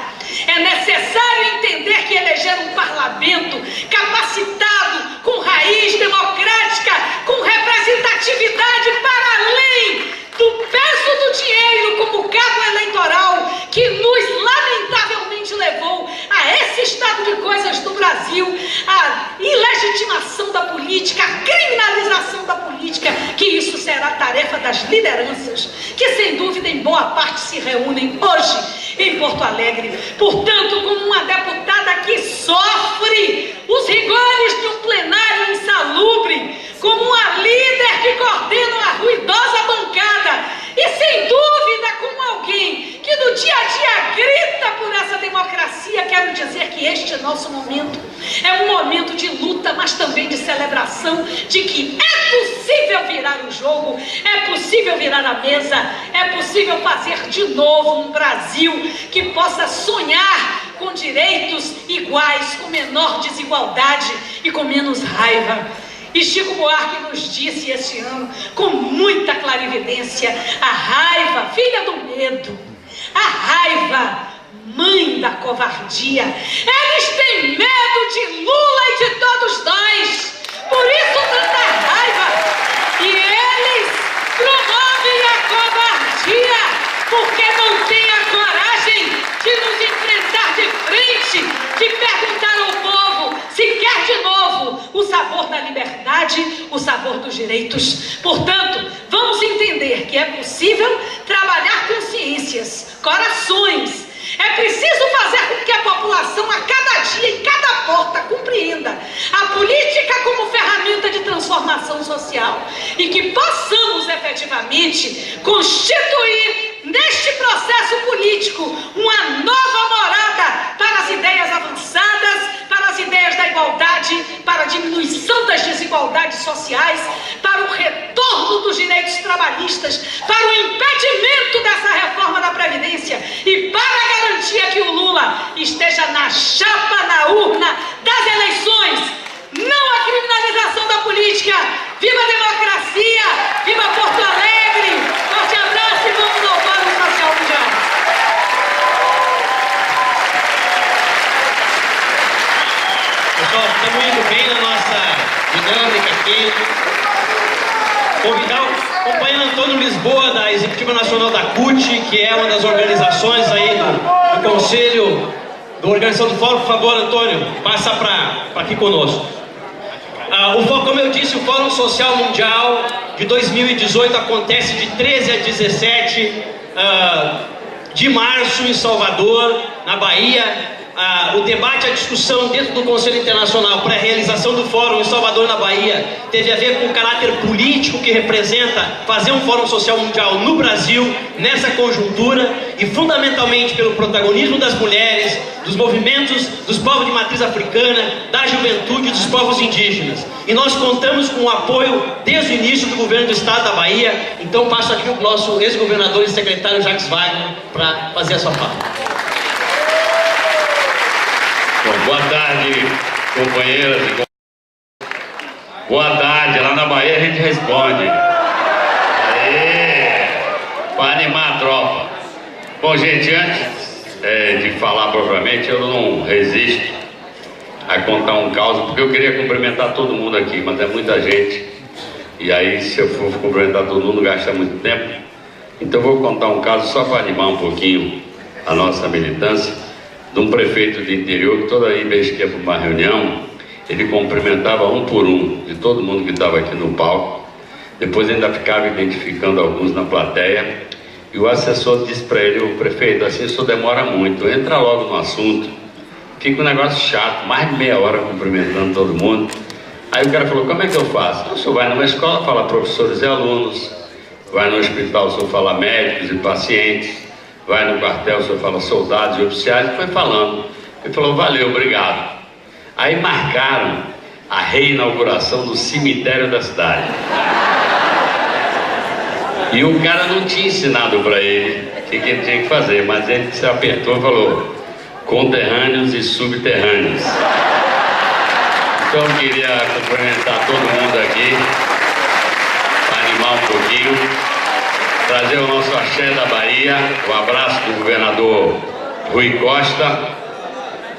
É necessário entender que eleger um parlamento capacitado, com raiz democrática, com representatividade para além do peso do dinheiro como cabo eleitoral que nos lamentavelmente levou a esse estado de coisas do Brasil, a ilegitimação da política, a criminalização da política, que isso será tarefa das lideranças, que sem dúvida em boa parte se reúnem hoje em Porto Alegre. Portanto, como uma deputada que sofre os rigores de um plenário insalubre, como uma líder que coordena uma ruidosa bancada e sem dúvida como alguém que no dia a dia grita por essa democracia, quero dizer que este nosso momento é um momento de luta, mas também de celebração de que é possível virar o jogo, é possível virar a mesa, é possível fazer de novo um Brasil que possa sonhar com direitos iguais, com menor desigualdade e com menos raiva. E Chico Buarque nos disse esse ano, com muita clarividência, a raiva, filha do medo, a raiva, mãe da covardia. Eles têm medo de Lula e de todos nós, por isso tanta raiva. E eles promovem a covardia, porque não têm a coragem de nos enfrentar de frente, de perguntar ao povo se quer de novo o sabor da liberdade, o sabor dos direitos. Portanto, vamos entender que é possível trabalhar consciências, corações. É preciso fazer com que a população, a cada dia, em cada porta, compreenda a política como ferramenta de transformação social e que possamos efetivamente constituir neste processo político uma nova morada para as ideias avançadas, para desigualdades sociais, para o retorno dos direitos trabalhistas, para o impedimento dessa reforma da Previdência e para a garantia que o Lula esteja na chapa, na urna das eleições. Não à criminalização da política. Viva a democracia! Viva Porto Alegre! Forte abraço e vamos ao Fórum Social Mundial. Pessoal, estamos indo bem na nossa dinâmica aqui. Convidar o companheiro Antônio Lisboa, da Executiva Nacional da CUT, que é uma das organizações aí do Conselho da Organização do Fórum. Por favor, Antônio, passa para aqui conosco. Como eu disse, o Fórum Social Mundial de 2018 acontece de 13 a 17 de março em Salvador, na Bahia. O debate, a discussão dentro do Conselho Internacional para a realização do Fórum em Salvador, na Bahia, teve a ver com o caráter político que representa fazer um Fórum Social Mundial no Brasil, nessa conjuntura, e fundamentalmente pelo protagonismo das mulheres, dos movimentos dos povos de matriz africana, da juventude e dos povos indígenas. E nós contamos com o apoio desde o início do governo do Estado da Bahia. Então passo aqui o nosso ex-governador e secretário Jacques Wagner para fazer a sua fala. Bom, boa tarde, companheiras e companheiros. Boa tarde, lá na Bahia a gente responde. Aê! Para animar a tropa. Bom, gente, antes de falar propriamente, eu não resisto a contar um caso, porque eu queria cumprimentar todo mundo aqui, mas é muita gente. E aí, se eu for cumprimentar todo mundo, gasta muito tempo. Então, eu vou contar um caso só para animar um pouquinho a nossa militância, de um prefeito de interior que toda vez que ia para uma reunião, ele cumprimentava um por um de todo mundo que estava aqui no palco. Depois ainda ficava identificando alguns na plateia. E o assessor disse para ele: o prefeito, assim isso demora muito, entra logo no assunto. Fica um negócio chato, mais de meia hora cumprimentando todo mundo. Aí o cara falou: como é que eu faço? O senhor vai numa escola, fala professores e alunos. Vai no hospital, o senhor fala médicos e pacientes. Vai no quartel, o senhor fala soldados e oficiais. E foi falando. Ele falou: valeu, obrigado. Aí marcaram a reinauguração do cemitério da cidade. E o cara não tinha ensinado para ele o que ele tinha que fazer, mas ele se apertou e falou: conterrâneos e subterrâneos. Então eu queria cumprimentar todo mundo aqui, para animar um pouquinho, trazer o nosso axé da Bahia, o abraço do governador Rui Costa,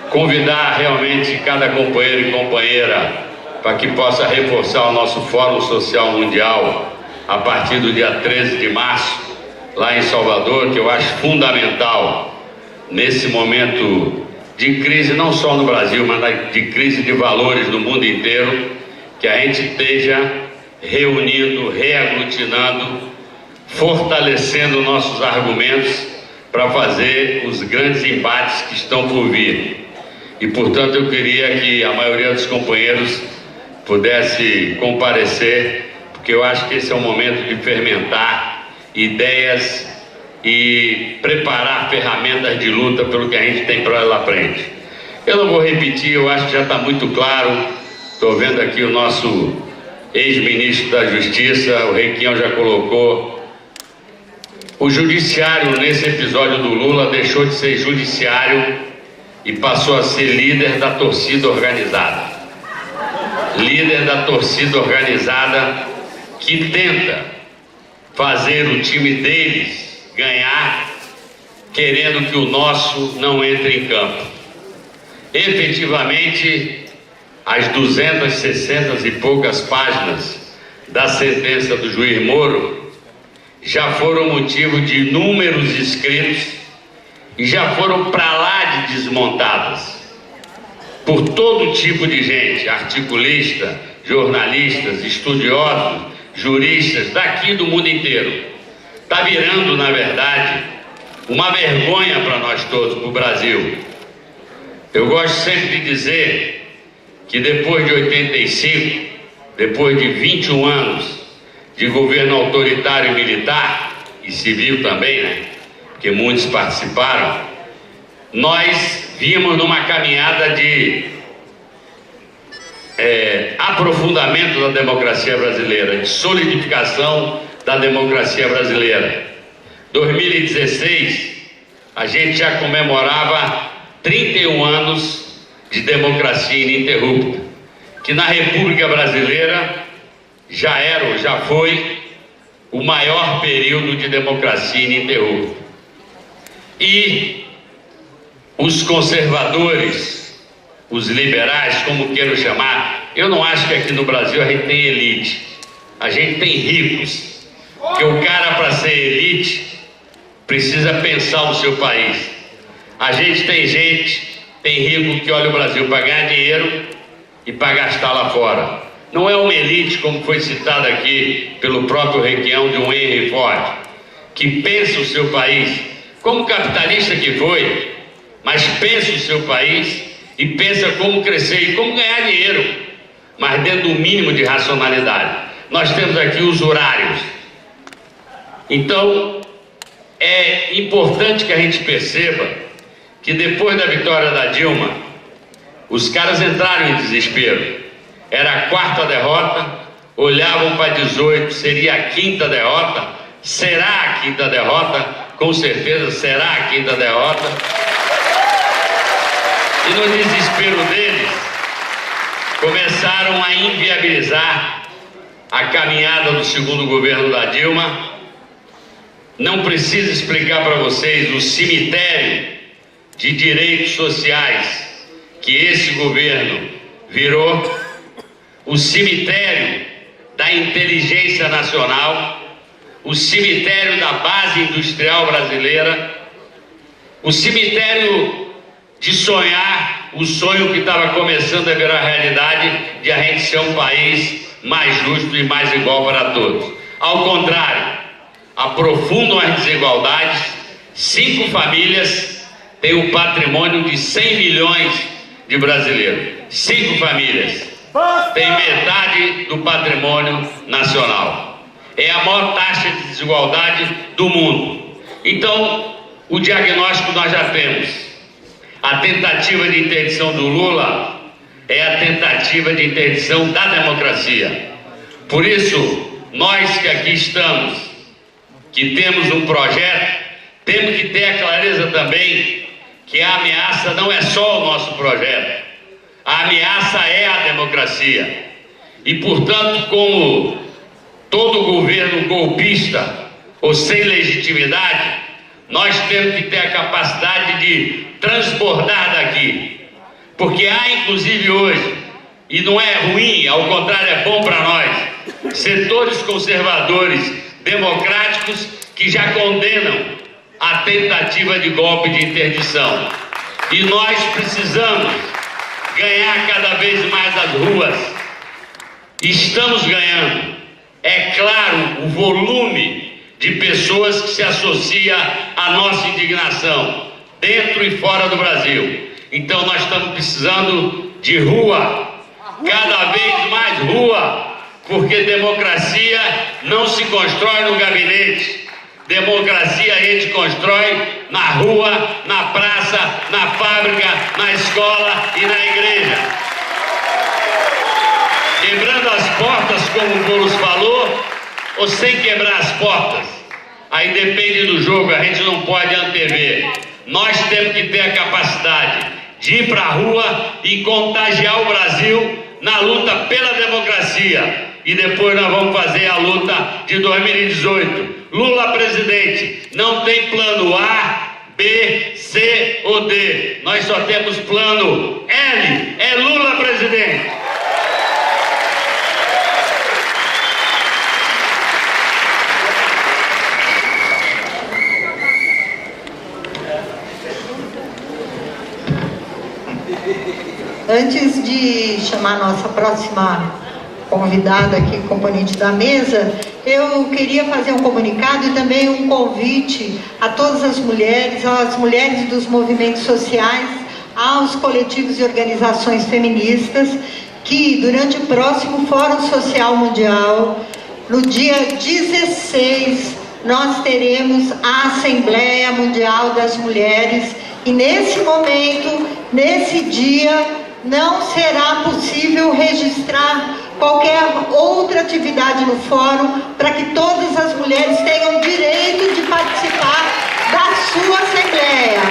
convidar realmente cada companheiro e companheira para que possa reforçar o nosso Fórum Social Mundial a partir do dia 13 de março, lá em Salvador, que eu acho fundamental nesse momento de crise, não só no Brasil, mas de crise de valores no mundo inteiro, que a gente esteja reunindo, reaglutinando, fortalecendo nossos argumentos para fazer os grandes embates que estão por vir. E, portanto, eu queria que a maioria dos companheiros pudesse comparecer, porque eu acho que esse é o momento de fermentar ideias e preparar ferramentas de luta pelo que a gente tem para lá frente. Eu não vou repetir, eu acho que já está muito claro. Estou vendo aqui o nosso ex-ministro da Justiça, o Requião já colocou. O judiciário, nesse episódio do Lula, deixou de ser judiciário e passou a ser líder da torcida organizada. Líder da torcida organizada que tenta fazer o time deles ganhar, querendo que o nosso não entre em campo. Efetivamente, as 260 e poucas páginas da sentença do juiz Moro já foram motivo de inúmeros escritos e já foram para lá de desmontadas por todo tipo de gente, articulista, jornalistas, estudiosos, juristas daqui do mundo inteiro. Está virando, na verdade, uma vergonha para nós todos, para o Brasil. Eu gosto sempre de dizer que depois de 85, depois de 21 anos de governo autoritário e militar, e civil também, né? Porque muitos participaram, nós vimos numa caminhada de aprofundamento da democracia brasileira, de solidificação da democracia brasileira. 2016, a gente já comemorava 31 anos de democracia ininterrupta, que na República Brasileira já foi o maior período de democracia ininterrupta. E os conservadores, os liberais, como queiram chamar, eu não acho que aqui no Brasil a gente tem elite, a gente tem ricos, porque o cara, para ser elite, precisa pensar no seu país. A gente tem rico que olha o Brasil para ganhar dinheiro e para gastar lá fora. Não é uma elite, como foi citado aqui pelo próprio Requião, de um Henry Ford, que pensa o seu país, como capitalista que foi, mas pensa o seu país e pensa como crescer e como ganhar dinheiro, mas dentro do mínimo de racionalidade. Nós temos aqui usurários. Então, é importante que a gente perceba que depois da vitória da Dilma, os caras entraram em desespero. Era a 4ª derrota, olhavam para 18, seria a 5ª derrota, será a 5ª derrota, com certeza será a 5ª derrota. E no desespero deles, começaram a inviabilizar a caminhada do segundo governo da Dilma. Não preciso explicar para vocês o cemitério de direitos sociais que esse governo virou, o cemitério da inteligência nacional, o cemitério da base industrial brasileira, o cemitério de sonhar o sonho que estava começando a virar realidade, de a gente ser um país mais justo e mais igual para todos. Ao contrário, aprofundam as desigualdades. 5 famílias têm o patrimônio de 100 milhões de brasileiros. 5 famílias têm metade do patrimônio nacional. É a maior taxa de desigualdade do mundo. Então, o diagnóstico nós já temos. A tentativa de interdição do Lula é a tentativa de interdição da democracia. Por isso, nós que aqui estamos, que temos um projeto, temos que ter a clareza também que a ameaça não é só o nosso projeto, a ameaça é a democracia. E, portanto, como todo governo golpista ou sem legitimidade, nós temos que ter a capacidade de transbordar daqui, porque há inclusive hoje, e não é ruim, ao contrário, é bom para nós, setores conservadores democráticos que já condenam a tentativa de golpe de interdição. E nós precisamos ganhar cada vez mais as ruas. Estamos ganhando. É claro o volume de pessoas que se associa à nossa indignação, dentro e fora do Brasil. Então nós estamos precisando de rua, cada vez mais rua, porque democracia não se constrói no gabinete. Democracia a gente constrói na rua, na praça, na fábrica, na escola e na igreja. Quebrando as portas, como o Boulos falou, ou sem quebrar as portas. Aí depende do jogo, a gente não pode antever. Nós temos que ter a capacidade de ir para a rua e contagiar o Brasil na luta pela democracia. E depois nós vamos fazer a luta de 2018. Lula presidente, não tem plano A, B, C ou D. Nós só temos plano L, é Lula presidente. Antes de chamar a nossa próxima convidada aqui, componente da mesa, eu queria fazer um comunicado e também um convite a todas as mulheres, às mulheres dos movimentos sociais, aos coletivos e organizações feministas, que durante o próximo Fórum Social Mundial, no dia 16, nós teremos a Assembleia Mundial das Mulheres, e nesse momento, nesse dia, não será possível registrar qualquer outra atividade no fórum para que todas as mulheres tenham direito de participar da sua assembleia.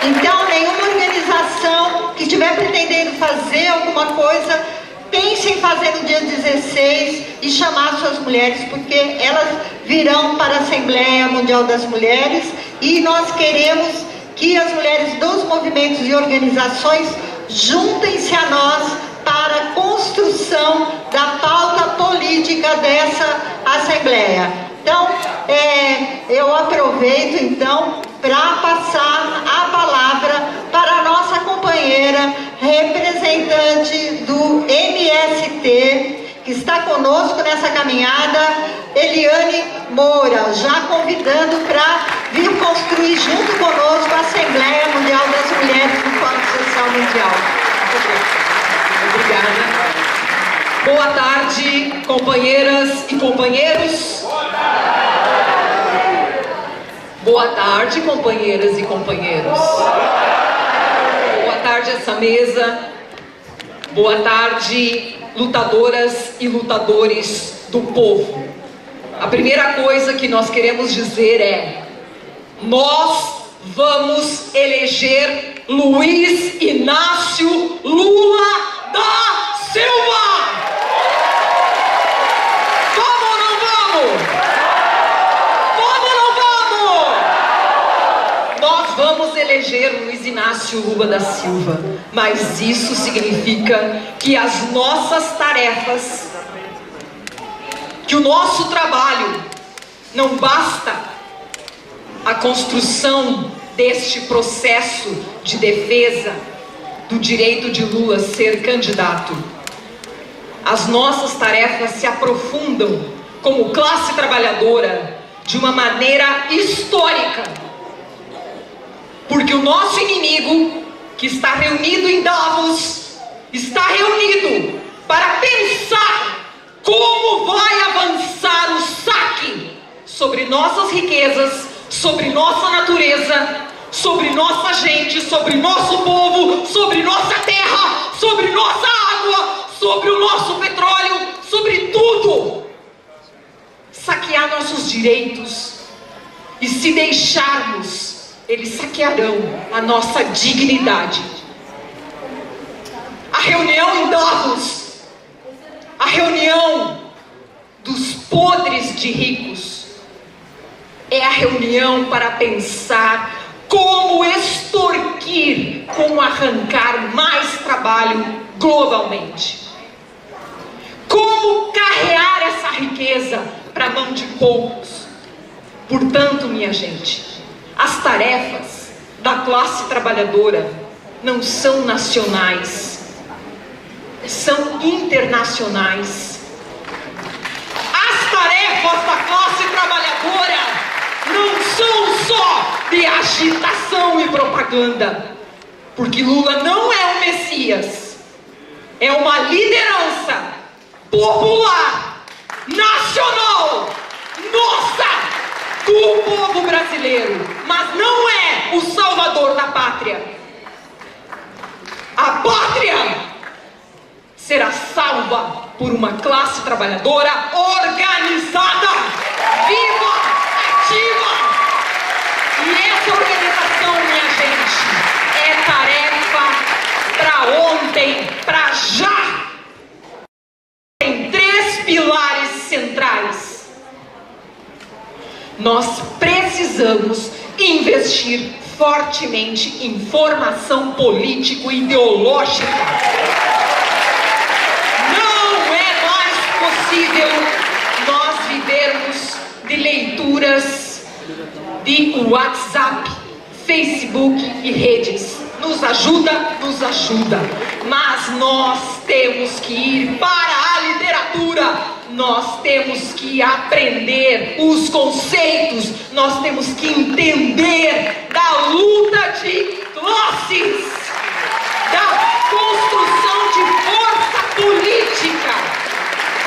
Então, nenhuma organização que estiver pretendendo fazer alguma coisa, pense em fazer no dia 16 e chamar suas mulheres, porque elas virão para a Assembleia Mundial das Mulheres e nós queremos que as mulheres dos movimentos e organizações juntem-se a nós para a construção da pauta política dessa Assembleia. Então, eu aproveito então para passar a palavra para a nossa companheira representante do MST, que está conosco nessa caminhada, Eliane Moura, já convidando para vir construir junto conosco a Assembleia Mundial das Mulheres do Fórum Social Mundial. Obrigada. Boa tarde, companheiras e companheiros. Boa tarde, companheiras e companheiros. Boa tarde, essa mesa. Boa tarde, lutadoras e lutadores do povo. A primeira coisa que nós queremos dizer é: nós vamos eleger Luiz Inácio Lula da Silva! Vamos ou não vamos? Vamos ou não vamos? Nós vamos eleger Luiz Inácio Lula da Silva, mas isso significa que as nossas tarefas, que o nosso trabalho, não basta a construção deste processo de defesa do direito de Lula ser candidato. As nossas tarefas se aprofundam como classe trabalhadora de uma maneira histórica, porque o nosso inimigo, que está reunido em Davos, está reunido para pensar como vai avançar o saque sobre nossas riquezas, sobre nossa natureza, sobre nossa gente, sobre nosso povo, sobre nossa terra, sobre nossa água, sobre o nosso petróleo, sobre tudo. Saquear nossos direitos, e se deixarmos, eles saquearão a nossa dignidade. A reunião em Davos, a reunião dos podres de ricos, é a reunião para pensar como extorquir, como arrancar mais trabalho globalmente. Como carrear essa riqueza para a mão de poucos. Portanto, minha gente, as tarefas da classe trabalhadora não são nacionais, são internacionais. As tarefas da classe trabalhadora não são só de agitação e propaganda, porque Lula não é um Messias, é uma liderança popular, nacional, nossa, do povo brasileiro, mas não é o salvador da pátria. A pátria será salva por uma classe trabalhadora organizada, viva, ativa. E essa organização, minha gente, é tarefa para ontem, para já. Tem 3 pilares centrais. Nós precisamos investir fortemente em formação político-ideológica. Não é mais possível nós vivermos de leituras de WhatsApp, Facebook e redes. Nos ajuda, mas nós temos que ir para a literatura. Nós temos que aprender os conceitos, nós temos que entender da luta de classes, da construção de força política.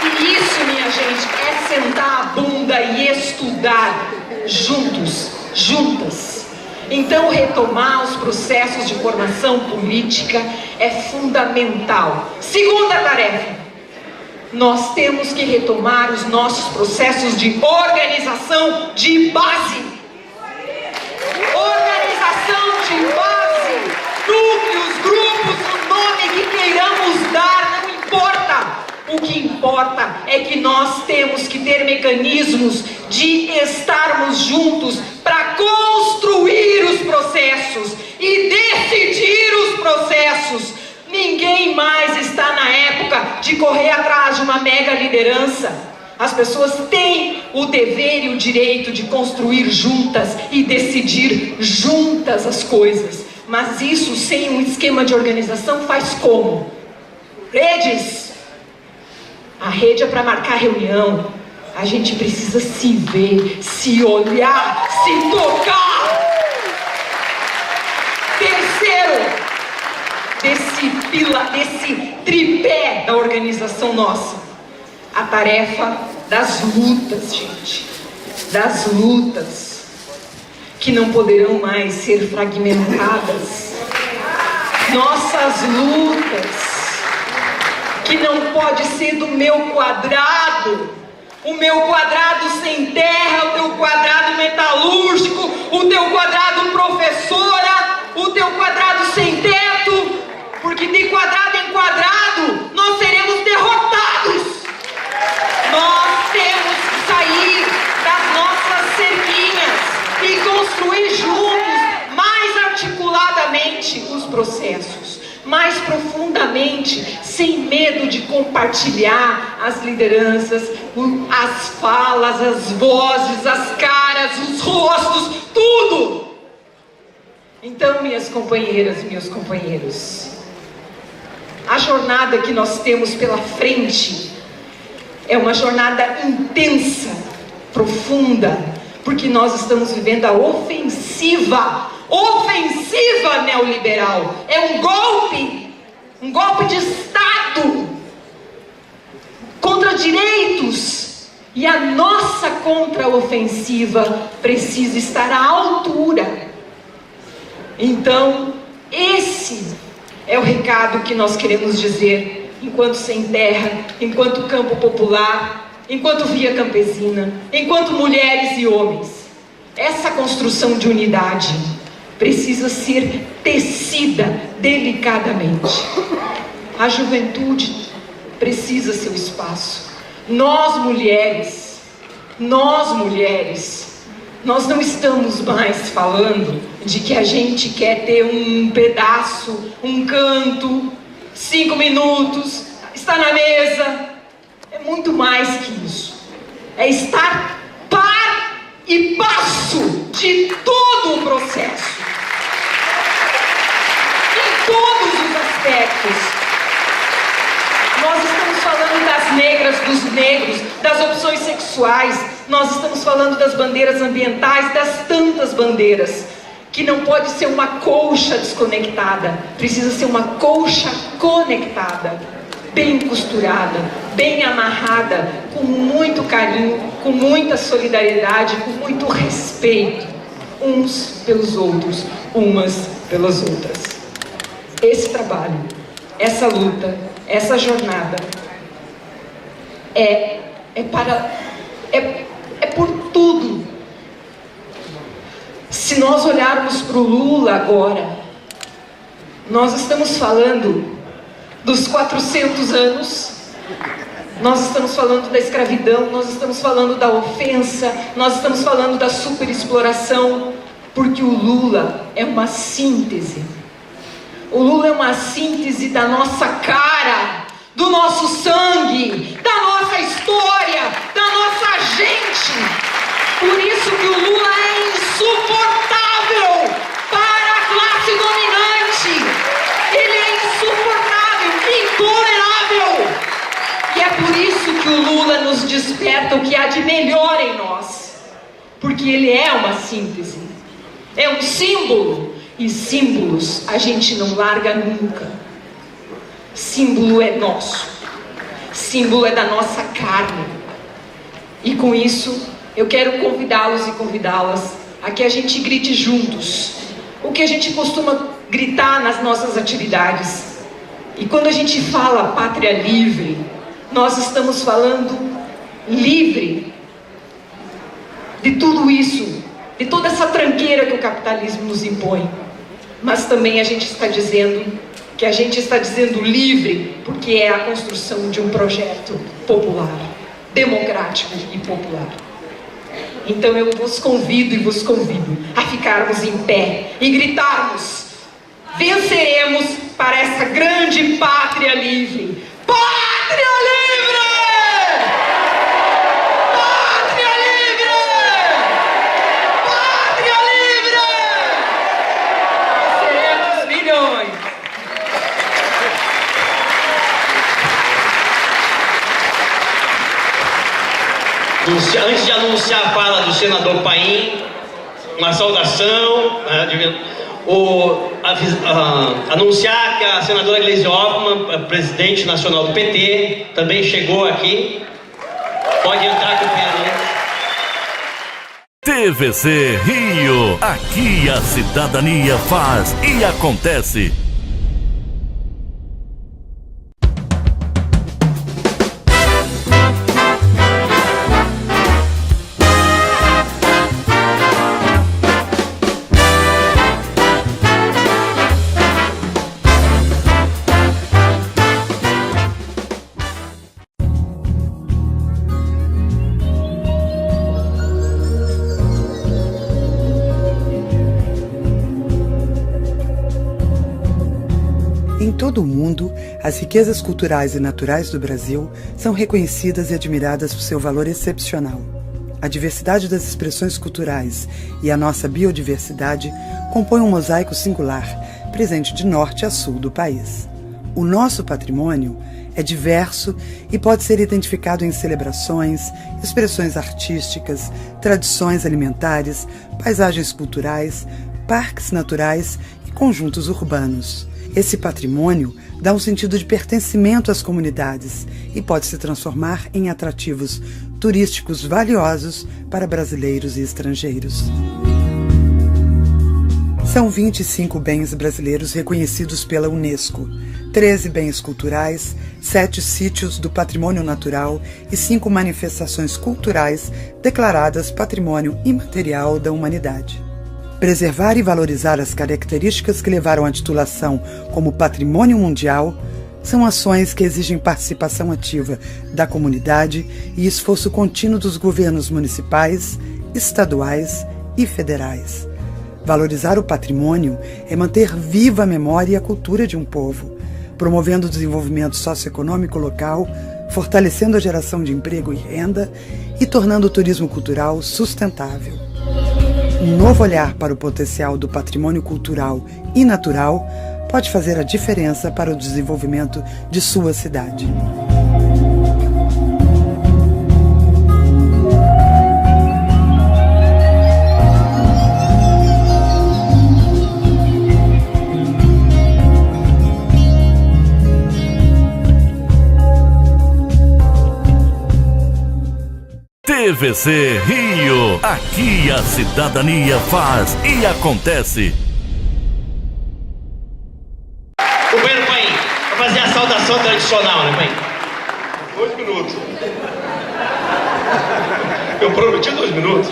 E isso, minha gente, é sentar a bunda e estudar juntos, juntas. Então, retomar os processos de formação política é fundamental. Segunda tarefa, nós temos que retomar os nossos processos de organização de base. Organização de base, núcleos, grupos, o nome que queiramos dar, não importa. O que importa é que nós temos que ter mecanismos de estarmos juntos para construir os processos e decidir os processos. Ninguém mais está na época de correr atrás de uma mega liderança. As pessoas têm o dever e o direito de construir juntas e decidir juntas as coisas. Mas isso sem um esquema de organização faz como? Redes. A rede é para marcar reunião. A gente precisa se ver, se olhar, se tocar. Terceiro, desse tripé da organização nossa, a tarefa das lutas, gente. Das lutas que não poderão mais ser fragmentadas. Nossas lutas que não pode ser do meu quadrado, o meu quadrado sem terra, o teu quadrado metalúrgico, o teu quadrado professora, o teu quadrado sem teto, porque de quadrado em quadrado nós seremos derrotados. Nós temos que sair das nossas cerquinhas e construir juntos, mais articuladamente, os processos, mais profundamente, sem medo de compartilhar as lideranças, as falas, as vozes, as caras, os rostos, tudo. Então, minhas companheiras, meus companheiros, a jornada que nós temos pela frente é uma jornada intensa, profunda, porque nós estamos vivendo a ofensiva neoliberal. É um golpe de Estado contra direitos. E a nossa contraofensiva precisa estar à altura. Então, esse é o recado que nós queremos dizer, enquanto sem terra, enquanto campo popular, enquanto via campesina, enquanto mulheres e homens. Essa construção de unidade precisa ser tecida delicadamente. A juventude precisa seu espaço. Nós mulheres, nós não estamos mais falando de que a gente quer ter um pedaço, um canto, 5 minutos, estar na mesa. É muito mais que isso. É estar par e passo de todo o processo. Em todos os aspectos. Nós estamos falando das negras, dos negros, das opções sexuais. Nós estamos falando das bandeiras ambientais, das tantas bandeiras. Que não pode ser uma colcha desconectada. Precisa ser uma colcha conectada. Bem costurada, bem amarrada, com muito carinho, com muita solidariedade, com muito respeito, uns pelos outros, umas pelas outras. Esse trabalho, essa luta, essa jornada é por tudo. Se nós olharmos para o Lula agora, nós estamos falando dos 400 anos, nós estamos falando da escravidão, nós estamos falando da ofensa, nós estamos falando da superexploração, porque o Lula é uma síntese. O Lula é uma síntese da nossa cara, do nosso sangue, da nossa história, da nossa gente. Por isso que o Lula é insuportável para a classe dominante. Ele é intolerável. E é por isso que o Lula nos desperta o que há de melhor em nós. Porque ele é uma síntese. É um símbolo. E símbolos a gente não larga nunca. Símbolo é nosso. Símbolo é da nossa carne. E com isso, eu quero convidá-los e convidá-las a que a gente grite juntos. o que a gente costuma gritar nas nossas atividades. E quando a gente fala pátria livre, nós estamos falando livre de tudo isso, de toda essa tranqueira que o capitalismo nos impõe. Mas também a gente está dizendo que a gente está dizendo livre porque é a construção de um projeto popular, democrático e popular. Então eu vos convido e vos convido a ficarmos em pé e gritarmos: venceremos para essa grande pátria livre! Pátria livre! Pátria livre! Pátria livre! Seremos milhões! Antes de anunciar a fala do senador Paim, uma saudação, anunciar que a senadora Gleisi Hoffmann, presidente nacional do PT, também chegou aqui. Pode entrar com o pé. TVC Rio, aqui a cidadania faz e acontece. Em todo o mundo, as riquezas culturais e naturais do Brasil são reconhecidas e admiradas por seu valor excepcional. A diversidade das expressões culturais e a nossa biodiversidade compõem um mosaico singular, presente de norte a sul do país. O nosso patrimônio é diverso e pode ser identificado em celebrações, expressões artísticas, tradições alimentares, paisagens culturais, parques naturais e conjuntos urbanos. Esse patrimônio dá um sentido de pertencimento às comunidades e pode se transformar em atrativos turísticos valiosos para brasileiros e estrangeiros. São 25 bens brasileiros reconhecidos pela Unesco, 13 bens culturais, 7 sítios do patrimônio natural e 5 manifestações culturais declaradas patrimônio imaterial da humanidade. Preservar e valorizar as características que levaram à titulação como patrimônio mundial são ações que exigem participação ativa da comunidade e esforço contínuo dos governos municipais, estaduais e federais. Valorizar o patrimônio é manter viva a memória e a cultura de um povo, promovendo o desenvolvimento socioeconômico local, fortalecendo a geração de emprego e renda e tornando o turismo cultural sustentável. Um novo olhar para o potencial do patrimônio cultural e natural pode fazer a diferença para o desenvolvimento de sua cidade. TVC Rio, aqui a cidadania faz e acontece. Companheiro Paim, vai fazer a saudação tradicional, né, Paim? 2 minutos. Eu prometi 2 minutos.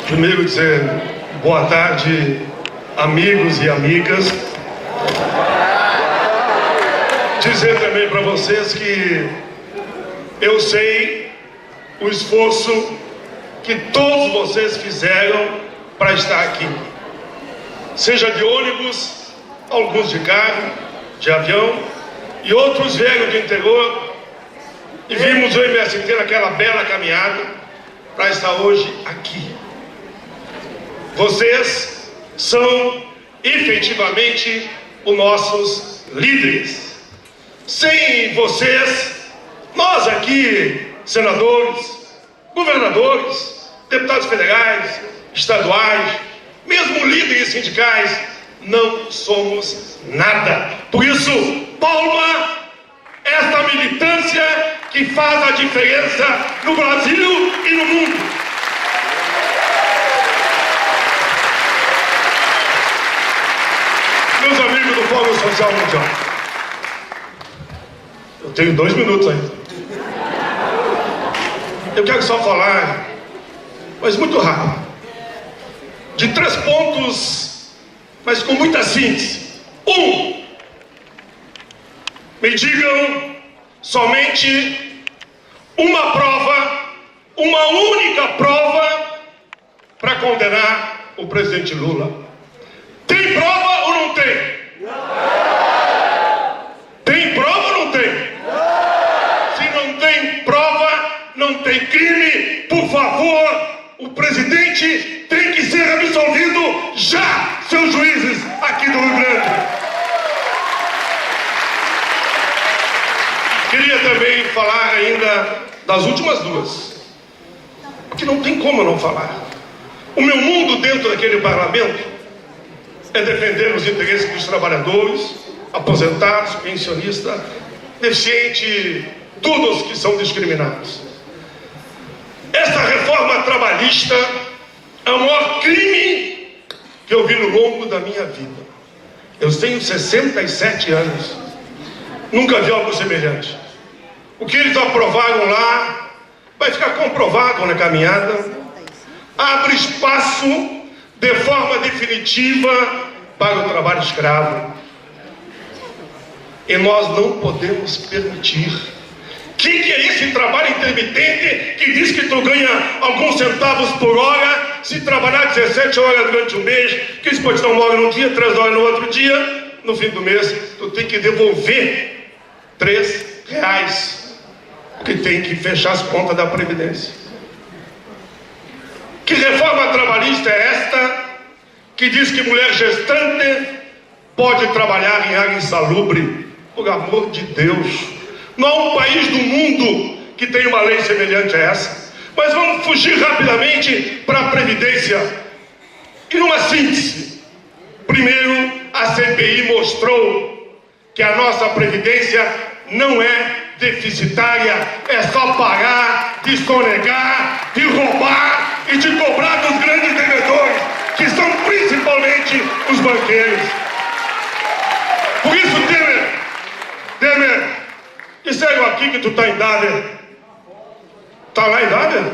Primeiro dizer boa tarde, amigos e amigas. Dizer também para vocês que eu sei o esforço que todos vocês fizeram para estar aqui. Seja de ônibus, alguns de carro, de avião, e outros vieram do interior e vimos o MST naquela bela caminhada para estar hoje aqui. Vocês são efetivamente os nossos líderes. Sem vocês, nós aqui, senadores, governadores, deputados federais, estaduais, mesmo líderes sindicais, não somos nada. Por isso, palma esta militância que faz a diferença no Brasil e no mundo. Social Mundial. Eu tenho 2 minutos ainda. Eu quero só falar, mas muito rápido, de 3 pontos, mas com muita síntese. 1. Me digam somente uma prova, uma única prova para condenar o presidente Lula. Tem prova ou não tem? Tem prova ou não tem? Se não tem prova, não tem crime. Por favor, o presidente tem que ser absolvido já, seus juízes aqui do Rio Grande. Queria também falar ainda das últimas 2, porque não tem como eu não falar. O meu mundo dentro daquele parlamento é defender os interesses dos trabalhadores, aposentados, pensionistas, deficientes, todos que são discriminados. Essa reforma trabalhista é o maior crime que eu vi no longo da minha vida. Eu tenho 67 anos, nunca vi algo semelhante. O que eles aprovaram lá vai ficar comprovado na caminhada. Abre espaço de forma definitiva para o trabalho escravo. E nós não podemos permitir. O que é esse trabalho intermitente que diz que tu ganha alguns centavos por hora se trabalhar 17 horas durante um mês, que eles podem dar 1 hora num dia, 3 horas no outro dia, no fim do mês tu tem que devolver R$3, porque tem que fechar as contas da Previdência. Que reforma trabalhista é esta que diz que mulher gestante pode trabalhar em área insalubre? Por amor de Deus, não há um país do mundo que tenha uma lei semelhante a essa. Mas vamos fugir rapidamente para a Previdência. E numa síntese, primeiro, a CPI mostrou que a nossa Previdência não é deficitária, é só pagar, de sonegar, de roubar e de cobrar dos grandes devedores, que são principalmente os banqueiros. Por isso, Temer, disseram aqui que tu está em Dáver. Está lá em Dáver?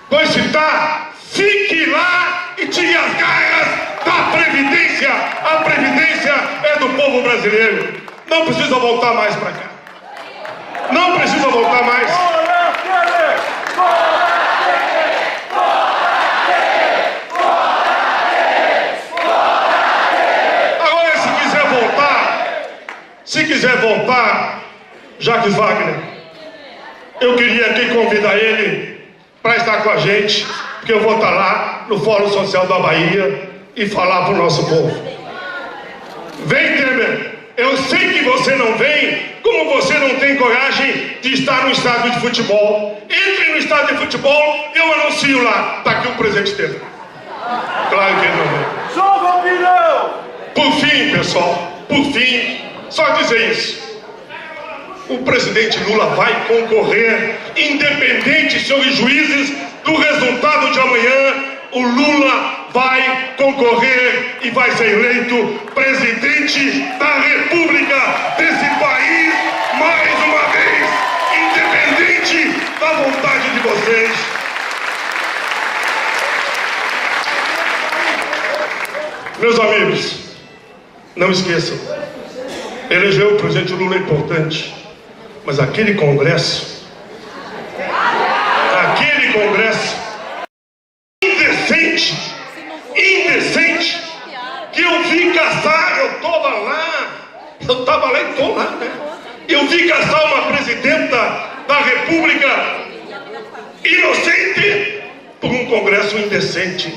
Pois se está, fique lá e tire as garras da Previdência. A Previdência é do povo brasileiro. Não precisa voltar mais para cá. Não precisa voltar mais. Agora, se quiser voltar, Jacques Wagner, eu queria aqui convidar ele para estar com a gente, porque eu vou estar lá no Fórum Social da Bahia e falar para o nosso povo. Vem, Temer. Eu sei que você não vem, como você não tem coragem de estar no estádio de futebol. Entre no estádio de futebol, eu anuncio lá. Está aqui o presidente Temer. Claro que ele não vem. Só opinião! Por fim, pessoal, só dizer isso. O presidente Lula vai concorrer, independente, senhores juízes, do resultado de amanhã. O Lula vai concorrer e vai ser eleito presidente da República desse país, mais uma vez, independente da vontade de vocês. Meus amigos, não esqueçam, eleger o presidente Lula é importante, mas aquele Congresso indecente, que eu vi caçar, eu estava lá e estou lá, né? Eu vi caçar uma presidenta da República inocente por um Congresso indecente.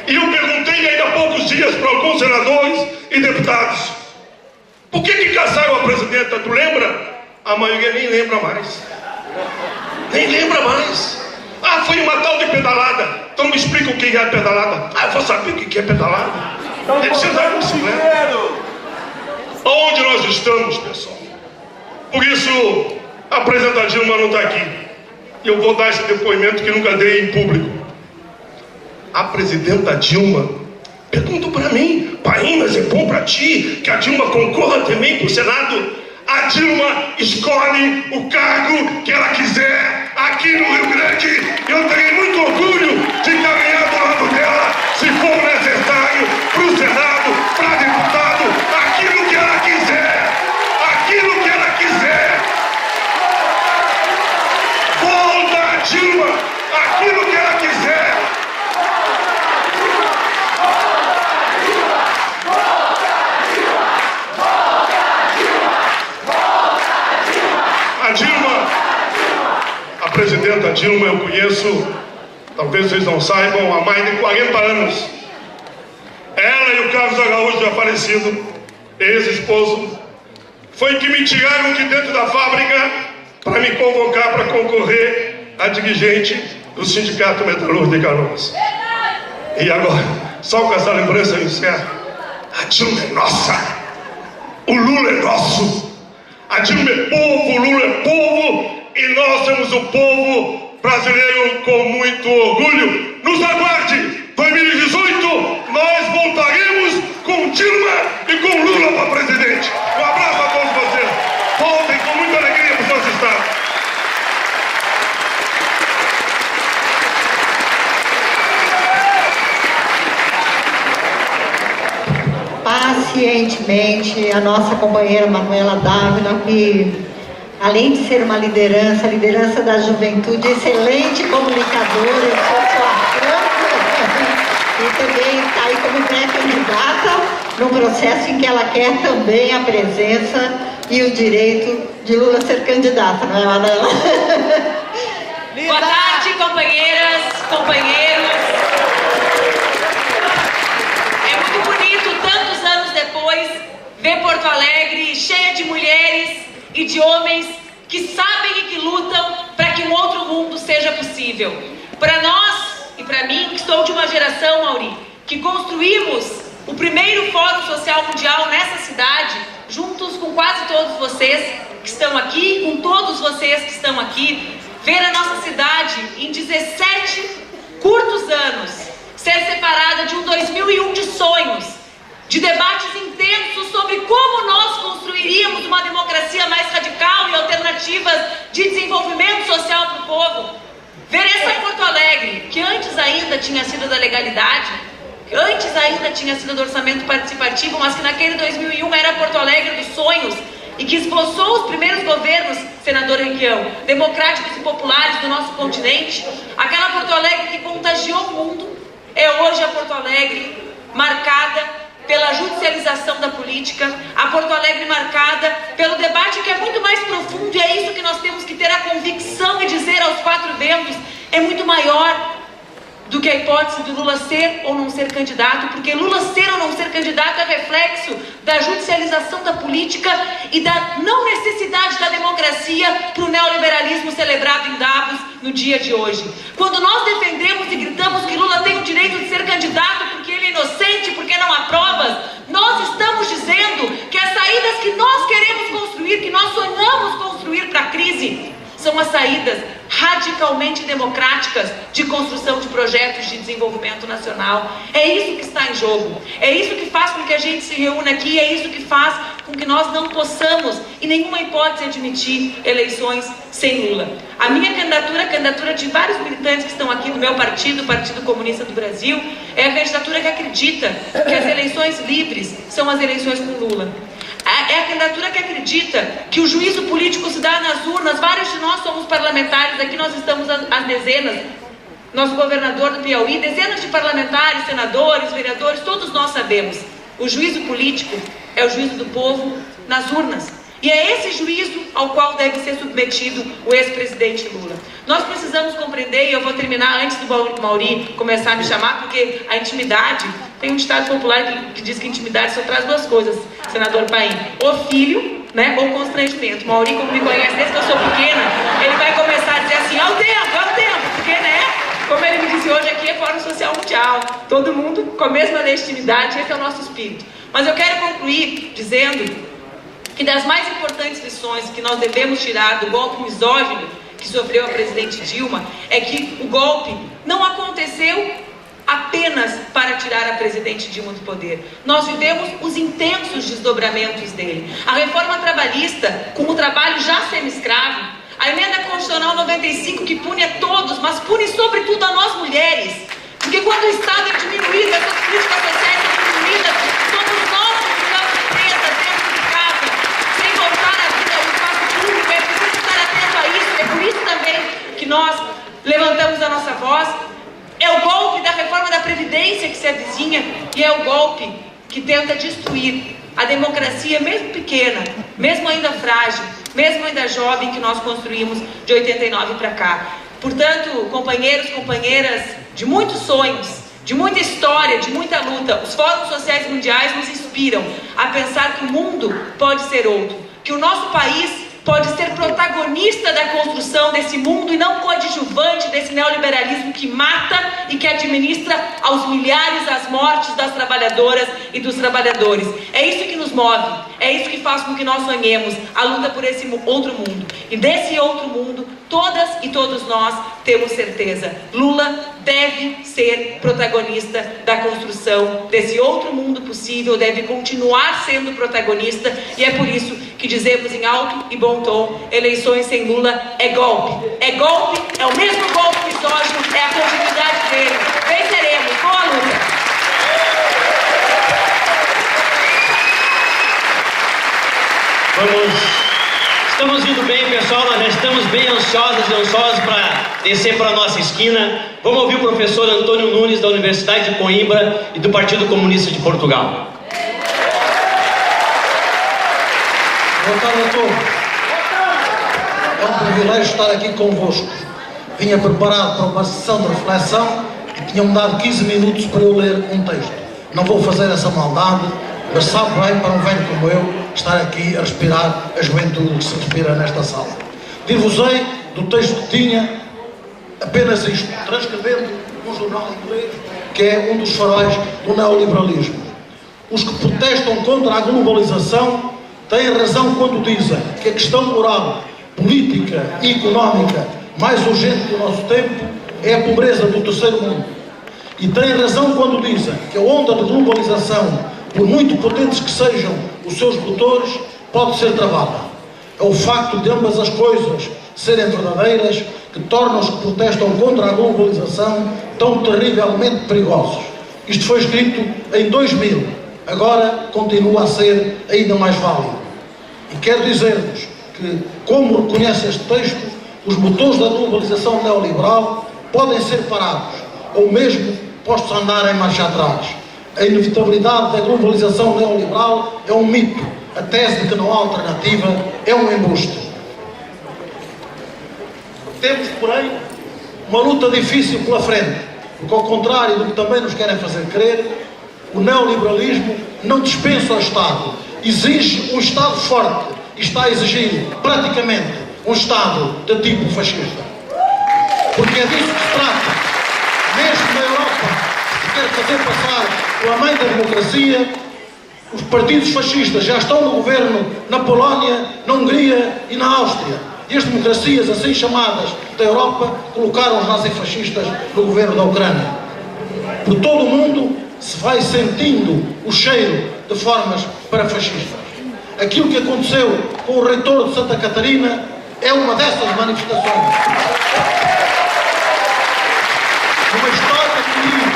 E eu perguntei ainda há poucos dias para alguns senadores e deputados: por que caçaram a presidenta? Tu lembra? A maioria nem lembra mais. Ah, foi uma tal de pedalada. Então me explica o que é pedalada. Ah, eu vou saber o que é pedalada. Eles fizeram bicicleta. Onde nós estamos, pessoal? Por isso, a presidenta Dilma não está aqui. E eu vou dar esse depoimento que nunca dei em público. A presidenta Dilma Perguntam para mim, Paim, mas é bom para ti que a Dilma concorra também para o Senado? A Dilma escolhe o cargo que ela quiser aqui no Rio Grande. Eu tenho muito orgulho de caminhar do lado dela, se for necessário, para o Senado, para deputado, aquilo que ela quiser. Aquilo que ela quiser. Volta a Dilma, aquilo que ela quiser. A Dilma, a presidenta Dilma, eu conheço, talvez vocês não saibam, há mais de 40 anos. Ela e o Carlos Araújo, já falecido, ex-esposo, foi que me tiraram de dentro da fábrica para me convocar para concorrer a dirigente do Sindicato Metalúrgico de Canoas. E agora, só com essa lembrança eu encerro. A Dilma é nossa, o Lula é nosso. A Dilma é povo, o Lula é povo, e nós somos o povo brasileiro com muito orgulho. Nos aguarde! 2018, nós voltaremos com Dilma e com Lula para presidente. Um abraço a todos vocês. Voltem com muita alegria para o nosso estado. Pacientemente, a nossa companheira Manuela Dávila, que além de ser uma liderança, a liderança da juventude, excelente comunicadora, eu sou sua fã, e também está aí como pré-candidata num processo em que ela quer também a presença e o direito de Lula ser candidata, não é, Manuela? Boa tarde, companheiras, companheiros. É muito bonito, tantos anos depois, ver Porto Alegre cheia de mulheres e de homens que sabem e que lutam para que um outro mundo seja possível. Para nós, e para mim, que sou de uma geração, Mauri, que construímos o primeiro Fórum Social Mundial nessa cidade, juntos com quase todos vocês que estão aqui, com todos vocês que estão aqui, ver a nossa cidade em 17 curtos anos ser separada de um 2001 de sonhos, de debates intensos sobre como nós construiríamos uma democracia mais radical e alternativas de desenvolvimento social para o povo. Ver essa Porto Alegre, que antes ainda tinha sido da legalidade, que antes ainda tinha sido do orçamento participativo, mas que naquele 2001 era Porto Alegre dos sonhos, e que esboçou os primeiros governos, senador Requião, democráticos e populares do nosso continente, aquela Porto Alegre que contagiou o mundo, é hoje a Porto Alegre marcada pela judicialização da política, a Porto Alegre marcada pelo debate que é muito mais profundo, e é isso que nós temos que ter a convicção e dizer aos quatro ventos, é muito maior do que a hipótese do Lula ser ou não ser candidato, porque Lula ser ou não ser candidato é reflexo da judicialização da política e da não necessidade da democracia para o neoliberalismo celebrado em Davos no dia de hoje. Quando nós defendemos e gritamos que Lula tem o direito de ser candidato porque ele é inocente, porque não há provas, nós estamos dizendo que as saídas que nós queremos construir, que nós sonhamos construir para a crise, são as saídas radicalmente democráticas de construção de projetos de desenvolvimento nacional. É isso que está em jogo. É isso que faz com que a gente se reúna aqui, é isso que faz com que nós não possamos, em nenhuma hipótese, admitir eleições sem Lula. A minha candidatura, a candidatura de vários militantes que estão aqui do meu partido, o Partido Comunista do Brasil, é a candidatura que acredita que as eleições livres são as eleições com Lula. É a candidatura que acredita que o juízo político se dá nas urnas. Vários de nós somos parlamentares, aqui nós estamos às dezenas, nosso governador do Piauí, dezenas de parlamentares, senadores, vereadores, todos nós sabemos. O juízo político é o juízo do povo nas urnas. E é esse juízo ao qual deve ser submetido o ex-presidente Lula. Nós precisamos compreender, e eu vou terminar antes do Mauri começar a me chamar, porque a intimidade, tem um ditado popular que diz que intimidade só traz duas coisas, senador Paim, ou filho, né, ou constrangimento. Mauri, como me conhece desde que eu sou pequena, ele vai começar a dizer assim, ao tempo, porque, né, como ele me disse hoje aqui, é Fórum Social Mundial, todo mundo com a mesma legitimidade, esse é o nosso espírito. Mas eu quero concluir dizendo que das mais importantes lições que nós devemos tirar do golpe misógino que sofreu a presidente Dilma é que o golpe não aconteceu apenas para tirar a presidente Dilma do poder. Nós vivemos os intensos desdobramentos dele. A reforma trabalhista, com o trabalho já semi-escravo, a emenda constitucional 95 que pune a todos, mas pune sobretudo a nós mulheres. Porque quando o Estado é diminuído, essas políticas sociais são diminuídas, somos nós que ficamos presas dentro de casa, sem voltar à vida do espaço público. É preciso estar atento a isso. É por isso também que nós levantamos a nossa voz. É o golpe da reforma da Previdência que se avizinha e é o golpe que tenta destruir a democracia, mesmo pequena, mesmo ainda frágil, mesmo ainda jovem, que nós construímos de 89 para cá. Portanto, companheiros, companheiras de muitos sonhos, de muita história, de muita luta, os fóruns sociais mundiais nos inspiram a pensar que o mundo pode ser outro, que o nosso país pode ser protagonista da construção desse mundo e não coadjuvante desse neoliberalismo que mata e que administra aos milhares as mortes das trabalhadoras e dos trabalhadores. É isso que nos move, é isso que faz com que nós sonhemos a luta por esse outro mundo. E desse outro mundo, todas e todos nós temos certeza. Lula deve ser protagonista da construção desse outro mundo possível, deve continuar sendo protagonista, e é por isso que dizemos em alto e bom tom: eleições sem Lula é golpe. É golpe, é o mesmo golpe misógino, é a continuidade dele. Venceremos, boa luta! Estamos indo bem, pessoal, nós já estamos bem ansiosos e ansiosos para descer para a nossa esquina. Vamos ouvir o professor Antônio Nunes, da Universidade de Coimbra e do Partido Comunista de Portugal. Boa tarde a todos. É um privilégio estar aqui convosco. Vinha preparado para uma sessão de reflexão e tinham-me dado 15 minutos para eu ler um texto. Não vou fazer essa maldade, mas sabe bem, para um velho como eu, estar aqui a respirar a juventude que se respira nesta sala. Dir-vos-ei do texto que tinha apenas isto, transcrevendo um jornal inglês que é um dos faróis do neoliberalismo. Os que protestam contra a globalização têm razão quando dizem que a questão moral, política e económica mais urgente do nosso tempo é a pobreza do terceiro mundo. E têm razão quando dizem que a onda de globalização, por muito potentes que sejam os seus motores, pode ser travada. É o facto de ambas as coisas serem verdadeiras que torna os que protestam contra a globalização tão terrivelmente perigosos. Isto foi escrito em 2000, agora continua a ser ainda mais válido. E quero dizer-vos que, como reconhece este texto, os motores da globalização neoliberal podem ser parados, ou mesmo postos a andar em marcha atrás. A inevitabilidade da globalização neoliberal é um mito. A tese de que não há alternativa é um embuste. Temos, porém, uma luta difícil pela frente, porque, ao contrário do que também nos querem fazer crer, o neoliberalismo não dispensa o Estado. Exige um Estado forte e está a exigir, praticamente, um Estado de tipo fascista. Porque é disso que se trata. Mesmo na Europa, se quer fazer passar pela mãe da democracia, os partidos fascistas já estão no governo na Polónia, na Hungria e na Áustria. E as democracias assim chamadas da Europa colocaram os nazifascistas no governo da Ucrânia. Por todo o mundo se vai sentindo o cheiro de formas para fascistas. Aquilo que aconteceu com o reitor de Santa Catarina é uma dessas manifestações. Uma história que li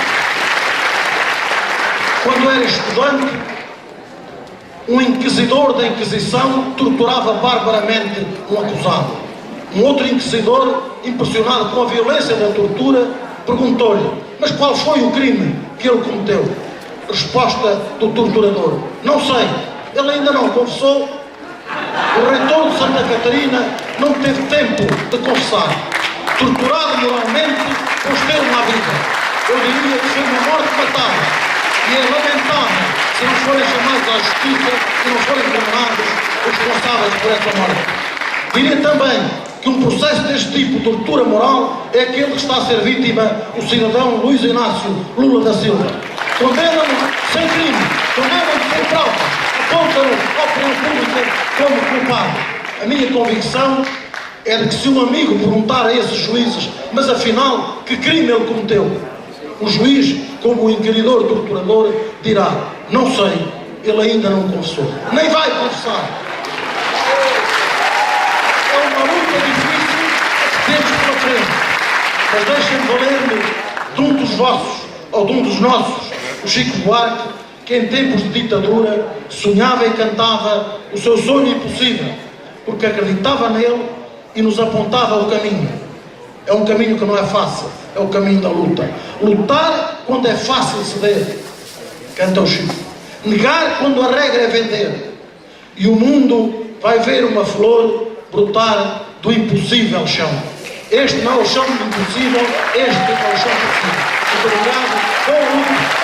quando era estudante. Um inquisidor da Inquisição torturava barbaramente um acusado. Um outro inquisidor, impressionado com a violência da tortura, perguntou-lhe: mas qual foi o crime que ele cometeu? Resposta do torturador: não sei, ele ainda não confessou. O reitor de Santa Catarina não teve tempo de confessar. Torturado moralmente, pôs termo à vida. Eu diria que foi uma morte matada. E é lamentável se não forem chamados à justiça, se não forem condenados os responsáveis por essa morte. Diria também que um processo deste tipo de tortura moral é aquele que está a ser vítima o cidadão Luís Inácio Lula da Silva. Condenam-no sem crime, condenam-no sem provas, apontam-no à opinião pública como culpado. A minha convicção é de que se um amigo perguntar a esses juízes: mas afinal, que crime ele cometeu? o juiz, como o inquiridor torturador, dirá: não sei, ele ainda não confessou. Nem vai confessar. É uma luta difícil que temos pela frente. Mas deixem-me valer-me de um dos vossos, ou de um dos nossos, o Chico Buarque, que em tempos de ditadura sonhava e cantava o seu sonho impossível, porque acreditava nele e nos apontava o caminho. É um caminho que não é fácil, é o caminho da luta. Lutar quando é fácil ceder, canta o Chico. Negar quando a regra é vender. E o mundo vai ver uma flor brotar do impossível chão. Este não é o chão do impossível, este é o chão possível. Muito obrigado, boa luta.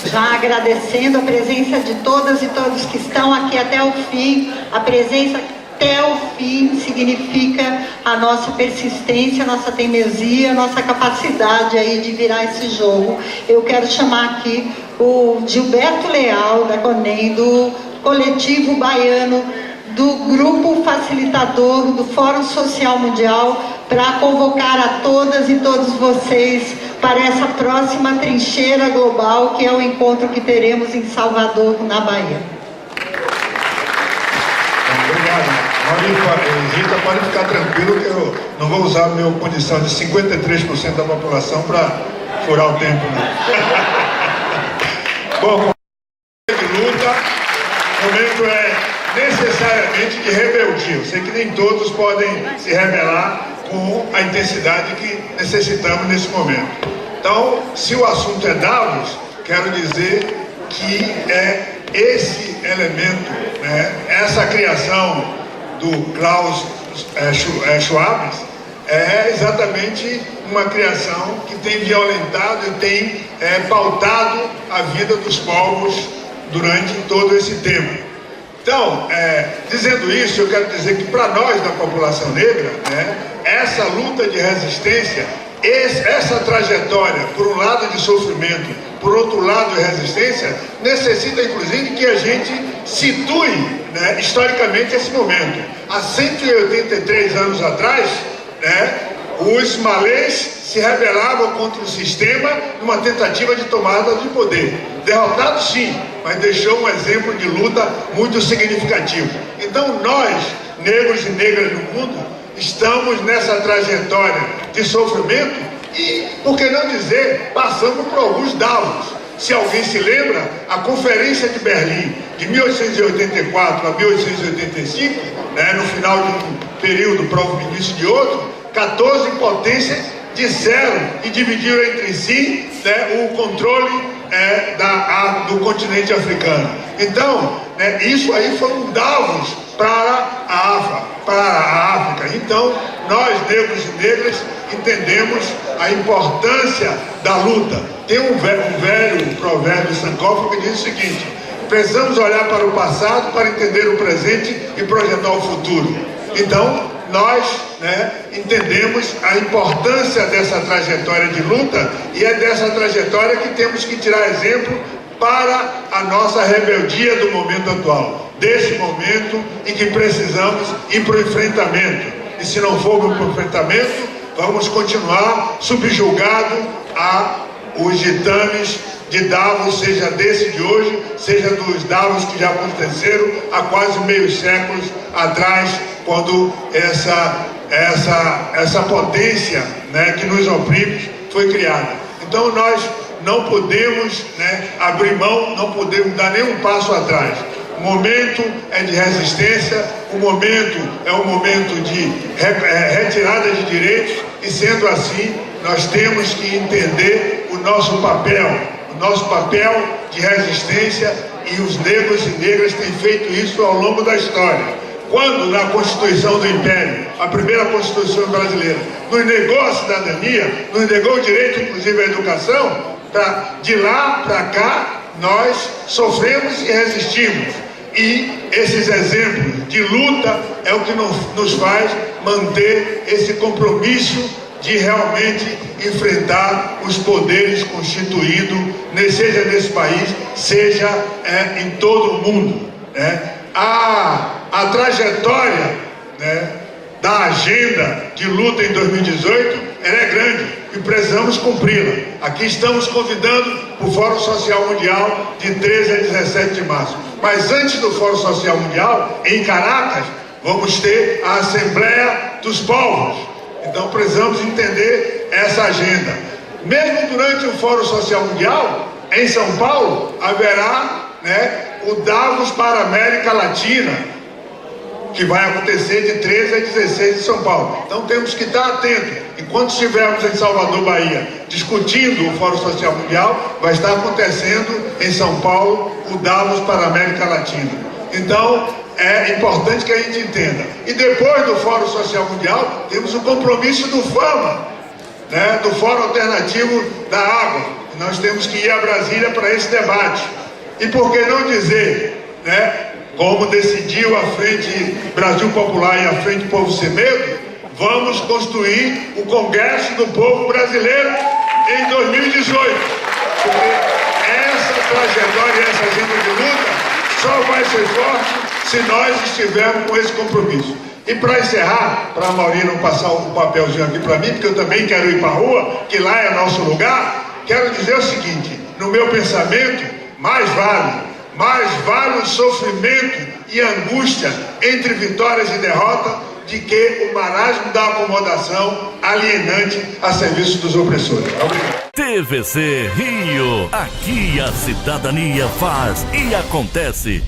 Já agradecendo a presença de todas e todos que estão aqui até o fim. A presença até o fim significa a nossa persistência, a nossa teimosia, a nossa capacidade aí de virar esse jogo. Eu quero chamar aqui o Gilberto Leal, da CONEM, do Coletivo Baiano, do Grupo Facilitador do Fórum Social Mundial, para convocar a todas e todos vocês para essa próxima trincheira global, que é o encontro que teremos em Salvador, na Bahia. Obrigado. Rita, pode ficar tranquilo que eu não vou usar a minha condição de 53% da população para furar o tempo, não. Bom, de luta, o momento é necessariamente de rebeldia. Eu sei que nem todos podem se rebelar com a intensidade que necessitamos nesse momento. Então, se o assunto é Davos, quero dizer que é esse elemento, né, essa criação do Klaus Schwab é exatamente uma criação que tem violentado e tem pautado a vida dos povos durante todo esse tempo. Então, dizendo isso, eu quero dizer que para nós da população negra, né, essa luta de resistência, essa trajetória, por um lado de sofrimento, por outro lado de resistência, necessita inclusive que a gente situe, né, historicamente esse momento. Há 183 anos atrás, né, os malês se rebelavam contra o sistema numa tentativa de tomada de poder. Derrotado sim, mas deixou um exemplo de luta muito significativo. Então nós, negros e negras no mundo, estamos nessa trajetória de sofrimento e, por que não dizer, passamos por alguns Davos. Se alguém se lembra, a Conferência de Berlim, de 1884 a 1885, né, no final de um período para o início de outro, 14 potências disseram e dividiram entre si, né, o controle do continente africano. Então, né, isso aí foi um Davos para a África. Então, nós, negros e negras, entendemos a importância da luta. Tem um velho provérbio sancófago que diz o seguinte: precisamos olhar para o passado para entender o presente e projetar o futuro. Então, nós, né, entendemos a importância dessa trajetória de luta e é dessa trajetória que temos que tirar exemplo para a nossa rebeldia do momento atual, desse momento em que precisamos ir para o enfrentamento. E se não for para o enfrentamento, vamos continuar subjugados aos ditames de Davos, seja desse de hoje, seja dos Davos que já aconteceram há quase meio século atrás, quando essa potência, né, que nos oprime foi criada. Então nós não podemos, né, abrir mão, não podemos dar nenhum passo atrás. O momento é de resistência, o momento é um momento de retirada de direitos e, sendo assim, nós temos que entender o nosso papel de resistência, e os negros e negras têm feito isso ao longo da história. Quando na Constituição do Império, a primeira Constituição brasileira, nos negou a cidadania, nos negou o direito, inclusive, à educação, de lá para cá, nós sofremos e resistimos. E esses exemplos de luta é o que nos faz manter esse compromisso de realmente enfrentar os poderes constituídos, seja nesse país, seja em todo o mundo, né? A trajetória, né, da agenda de luta em 2018, ela é grande e precisamos cumpri-la. Aqui estamos convidando o Fórum Social Mundial de 13 a 17 de março. Mas antes do Fórum Social Mundial, em Caracas, vamos ter a Assembleia dos Povos. Então precisamos entender essa agenda. Mesmo durante o Fórum Social Mundial, em São Paulo, haverá, né, o Davos para a América Latina, que vai acontecer de 13 a 16 em São Paulo. Então temos que estar atentos. Enquanto estivermos em Salvador, Bahia, discutindo o Fórum Social Mundial, vai estar acontecendo em São Paulo o Davos para a América Latina. Então é importante que a gente entenda. E depois do Fórum Social Mundial, temos o compromisso do FAMA, né, do Fórum Alternativo da Água. E nós temos que ir a Brasília para esse debate. E por que não dizer, né, como decidiu a Frente Brasil Popular e a Frente Povo Sem Medo, vamos construir o Congresso do Povo Brasileiro em 2018. Porque essa trajetória, essa agenda de luta só vai ser forte se nós estivermos com esse compromisso. E para encerrar, para a Mauri não passar um papelzinho aqui para mim, porque eu também quero ir para a rua, que lá é nosso lugar, quero dizer o seguinte: no meu pensamento, mais vale o sofrimento e angústia entre vitórias e derrotas de que o marasmo da acomodação alienante a serviço dos opressores. Obrigado. TVC Rio, aqui a cidadania faz e acontece.